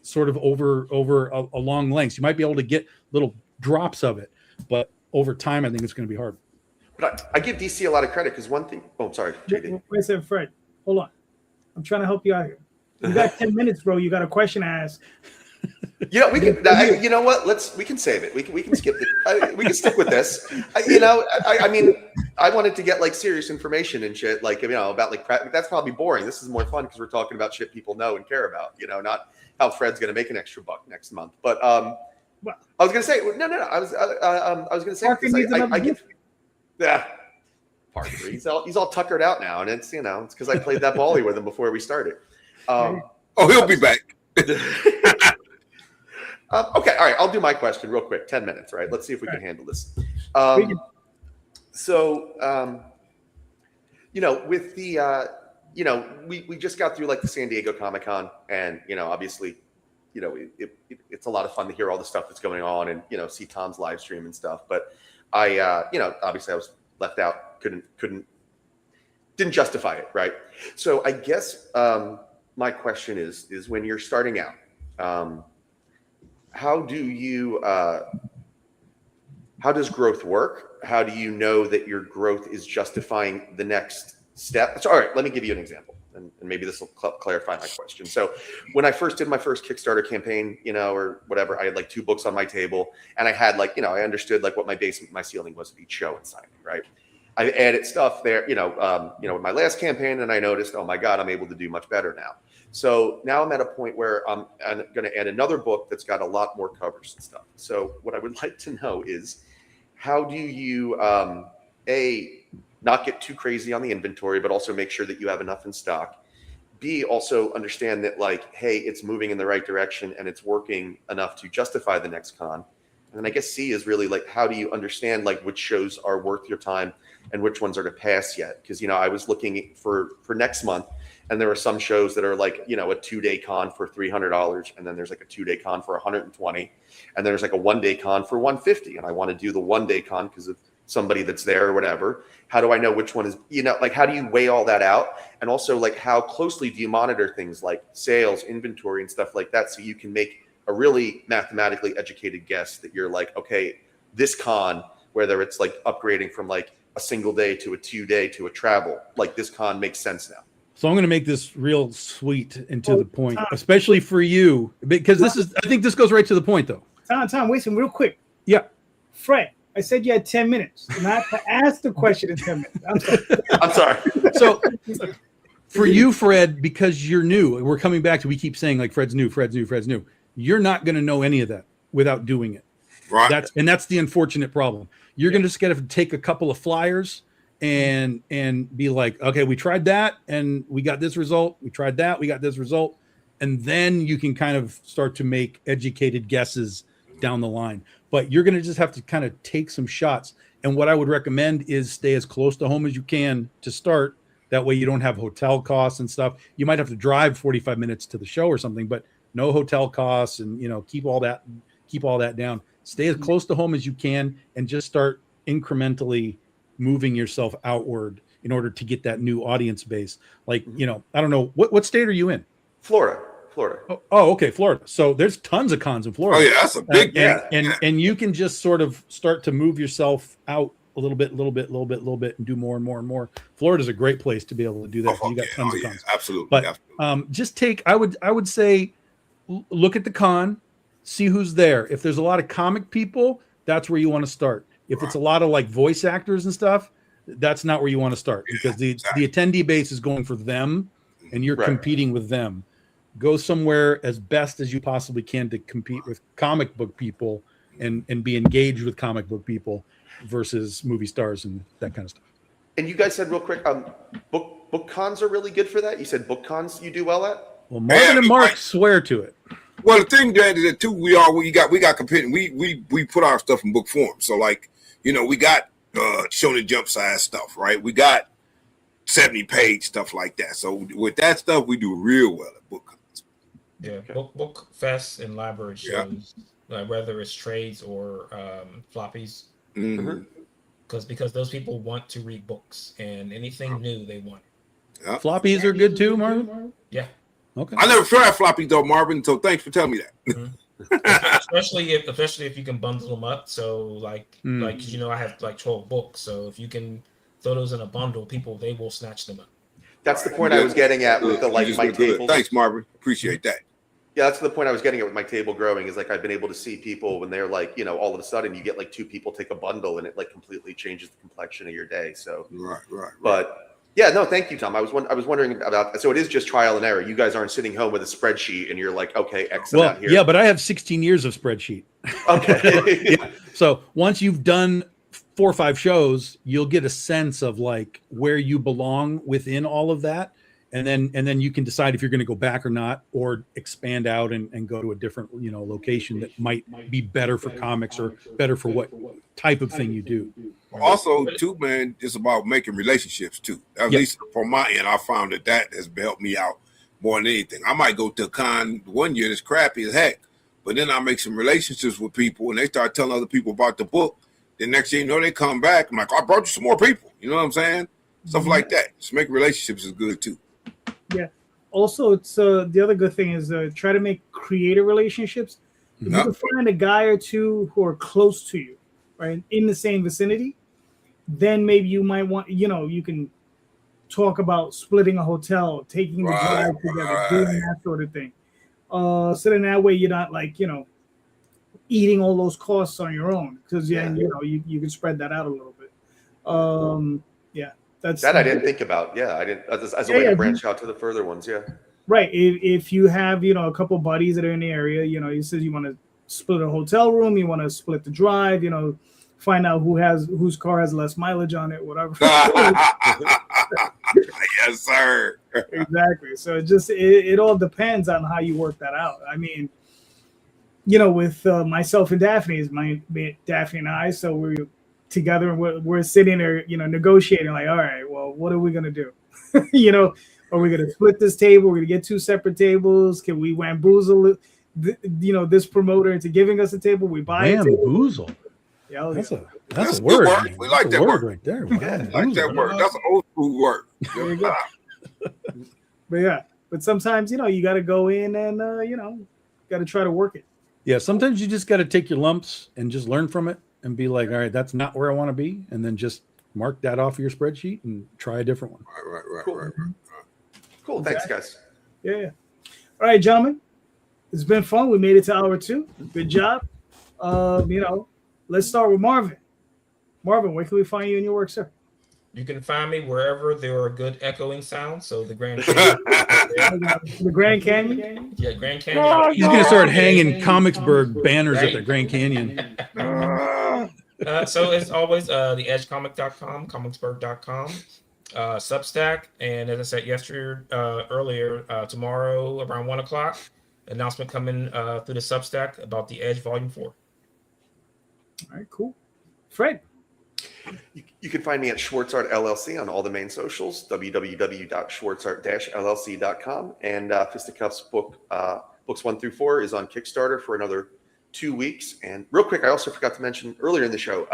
sort of over a long length. You might be able to get little drops of it, but over time, I think it's going to be hard. But I give DC a lot of credit because one thing. Oh, I'm sorry, JD. Wait a second, Fred. Hold on. I'm trying to help you out here. You got 10 minutes, bro. You got a question to ask. Yeah, we can. You know what? We can save it. We can skip it. We can stick with this. I mean, I wanted to get like serious information and shit, like, you know, about like that's probably boring. This is more fun because we're talking about shit people know and care about. You know, not how Fred's going to make an extra buck next month. But I was going to say no. I was going to say I get. Yeah, Parker. He's all tuckered out now, and it's it's because I played that volley with him before we started. He'll be back. Okay, all right. I'll do my question real quick. 10 minutes, right? Let's see if we can handle this. With the we just got through like the San Diego Comic-Con, and obviously, it's a lot of fun to hear all the stuff that's going on, and see Tom's live stream and stuff. But I obviously I was left out. Didn't justify it, right? So I guess my question is when you're starting out, how does growth work? How do you know that your growth is justifying the next step? So, all right, let me give you an example, and maybe this will clarify my question. So when I first did my first Kickstarter campaign, or whatever, I had like 2 books on my table, and I had like, I understood like what my basement, my ceiling was of each show and signing, right? I added stuff there, with my last campaign, and I noticed, oh my God, I'm able to do much better now. So now I'm at a point where I'm going to add another book that's got a lot more covers and stuff. So what I would like to know is, how do you, not get too crazy on the inventory, but also make sure that you have enough in stock. B, also understand that like, hey, it's moving in the right direction and it's working enough to justify the next con. And then I guess C is really like, how do you understand like which shows are worth your time and which ones are to pass yet? Because, I was looking for next month, and there are some shows that are like, a 2-day con for $300, and then there's like a 2-day con for $120, and there's like a 1-day con for $150. And I want to do the 1-day con because of somebody that's there or whatever. How do I know which one is, like, how do you weigh all that out? And also like, how closely do you monitor things like sales, inventory, and stuff like that, so you can make a really mathematically educated guess that you're like, okay, this con, whether it's like upgrading from like a single day to a 2-day to a travel, like this con makes sense now. So I'm going to make this real sweet and to the point, especially for you, because I think this goes right to the point though. Tom, wait some real quick. Yeah. Fred, I said you had 10 minutes, not to ask the question in 10 minutes. I'm sorry. So for you, Fred, because you're new, we're coming back to, we keep saying like Fred's new. You're not going to know any of that without doing it. Right. That's the unfortunate problem. You're going to just get to take a couple of flyers and be like, okay, we tried that and we got this result. We tried that, we got this result. And then you can kind of start to make educated guesses down the line. But you're going to just have to kind of take some shots. And what I would recommend is stay as close to home as you can to start. That way you don't have hotel costs and stuff. You might have to drive 45 minutes to the show or something, but no hotel costs, and keep all that down. Stay as close to home as you can and just start incrementally moving yourself outward in order to get that new audience base. Like, I don't know, what state are you in? Florida. Oh, okay, Florida. So there's tons of cons in Florida. Oh yeah, that's a big and you can just sort of start to move yourself out a little bit, and do more and more and more. Florida's a great place to be able to do that. You got tons of cons. Absolutely. But just I would say, look at the con, see who's there. If there's a lot of comic people, that's where you want to start. If it's a lot of like voice actors and stuff, that's not where you want to start, because the attendee base is going for them and you're competing with them. Go somewhere as best as you possibly can to compete with comic book people and be engaged with comic book people versus movie stars and that kind of stuff. And you guys said real quick, book cons are really good for that. You said book cons you do well at? Well, Marvin and Mark swear to it. Well, the thing that too, we got competing. We put our stuff in book form. So like, we got Shonen Jump size stuff, right? We got 70-page stuff like that. So with that stuff, we do real well at book cons. Yeah, book fests and library shows, like whether it's trades or floppies. Mm-hmm. because those people want to read books and anything new they want. Floppies are good too, Marvin. Yeah. Okay. I never tried floppy though, Marvin. So thanks for telling me that. especially if you can bundle them up. So like I have like 12 books. So if you can throw those in a bundle, they will snatch them up. That's the point I was getting at with the my table. Thanks, Marvin. Appreciate that. Yeah, that's the point I was getting at with my table growing is like I've been able to see people when they're like, all of a sudden you get like 2 people take a bundle and it like completely changes the complexion of your day. So right. But yeah, no, thank you, Tom. I was wondering about. So it is just trial and error. You guys aren't sitting home with a spreadsheet and you're like, okay, X amount here. Yeah, but I have 16 years of spreadsheet. Okay. Yeah. So once you've done 4 or 5 shows, you'll get a sense of like where you belong within all of that. And then you can decide if you're going to go back or not, or expand out and go to a different, location that might be better for comics or better for what type of thing you do. Also, too, man, it's about making relationships too. At least from my end, I found that has helped me out more than anything. I might go to a con one year that's crappy as heck, but then I make some relationships with people and they start telling other people about the book. The next thing you know, they come back. I'm like, I brought you some more people. You know what I'm saying? Stuff like that. Just making relationships is good too. Yeah. Also, it's the other good thing is try to make creative relationships. If you can find a guy or two who are close to you, right, in the same vicinity, then maybe you might want, you can talk about splitting a hotel, taking the drive together, doing that sort of thing. So then that way you're not like, eating all those costs on your own because you can spread that out a little bit. That's that I didn't think about. Yeah, I didn't as a way to branch out to the further ones. Yeah. Right. If you have, a couple buddies that are in the area, you said you want to split a hotel room, you want to split the drive, find out whose car has less mileage on it, whatever. Yes, sir. Exactly. So it all depends on how you work that out. I mean, with myself and Daphne, Daphne and I, so we're together and we're sitting there, negotiating like, all right, well, what are we going to do? Are we going to split this table? We're going to get 2 separate tables. Can we wamboozle, this promoter into giving us a table? We buy a table. Wamboozle. Yeah, that's a word. We like that word right there. Like that word. That's an old school word. There you go. But sometimes, you got to go in and, got to try to work it. Yeah, sometimes you just got to take your lumps and just learn from it and be like, all right, that's not where I want to be. And then just mark that off of your spreadsheet and try a different one. Right. Cool. Thanks, guys. Yeah. All right, gentlemen. It's been fun. We made it to hour 2. Good job. Let's start with Marvin. Marvin, where can we find you in your work, sir? You can find me wherever there are good echoing sounds. So the Grand Canyon. The Grand Canyon? Yeah, Grand Canyon. He's going to start hanging Comicsburg banners at the Grand Canyon. So as always, theedgecomic.com, comicsburg.com, Substack, and as I said earlier, tomorrow around 1:00, announcement coming through the Substack about the Edge Volume 4. All right, cool. Fred. You can find me at Schwartz Art LLC on all the main socials, www.schwartzart-lc.com. And Fisticuffs books 1 through 4 is on Kickstarter for another 2 weeks. And real quick, I also forgot to mention earlier in the show,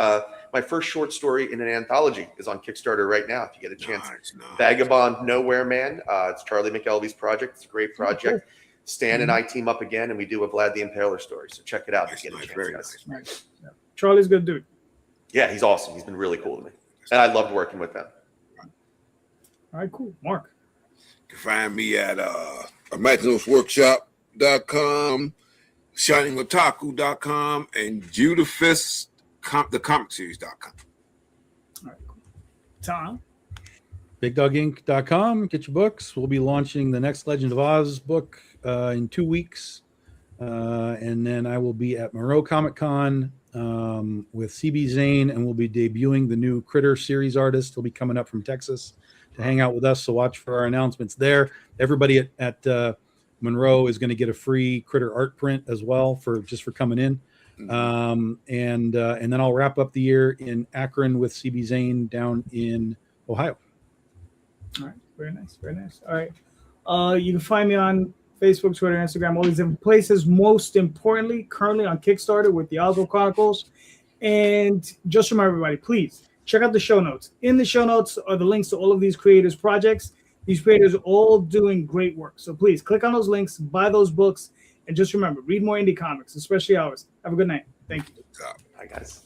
my first short story in an anthology is on Kickstarter right now. If you get a chance, nice. Vagabond Nowhere Man. It's Charlie McElvee's project. It's a great project. Stan and I team up again, and we do a Vlad the Impaler story. So check it out if you get a chance, guys. Nice. Yeah. Charlie's good dude. Yeah, he's awesome. He's been really cool to me. And I loved working with them. All right, cool. Mark. You can find me at imaginosworkshop.com, shiningotaku.com, and Judafist, thecomicseries.com. All right, cool. Tom. BigDogInc.com. Get your books. We'll be launching the next Legend of Oz book in 2 weeks. And then I will be at Moreau Comic Con with CB Zane, and we'll be debuting the new Critter series artist. He'll be coming up from Texas to hang out with us, so watch for our announcements there. Everybody at Monroe is going to get a free Critter art print as well for coming in. And then I'll wrap up the year in Akron with CB Zane down in Ohio. All right, very nice. All right, you can find me on Facebook, Twitter, Instagram, all these different places. Most importantly, currently on Kickstarter with the Oswald Chronicles. And just remember, everybody, please check out the show notes. In the show notes are the links to all of these creators' projects. These creators are all doing great work. So please click on those links, buy those books, and just remember, read more indie comics, especially ours. Have a good night. Thank you. Hi, guys.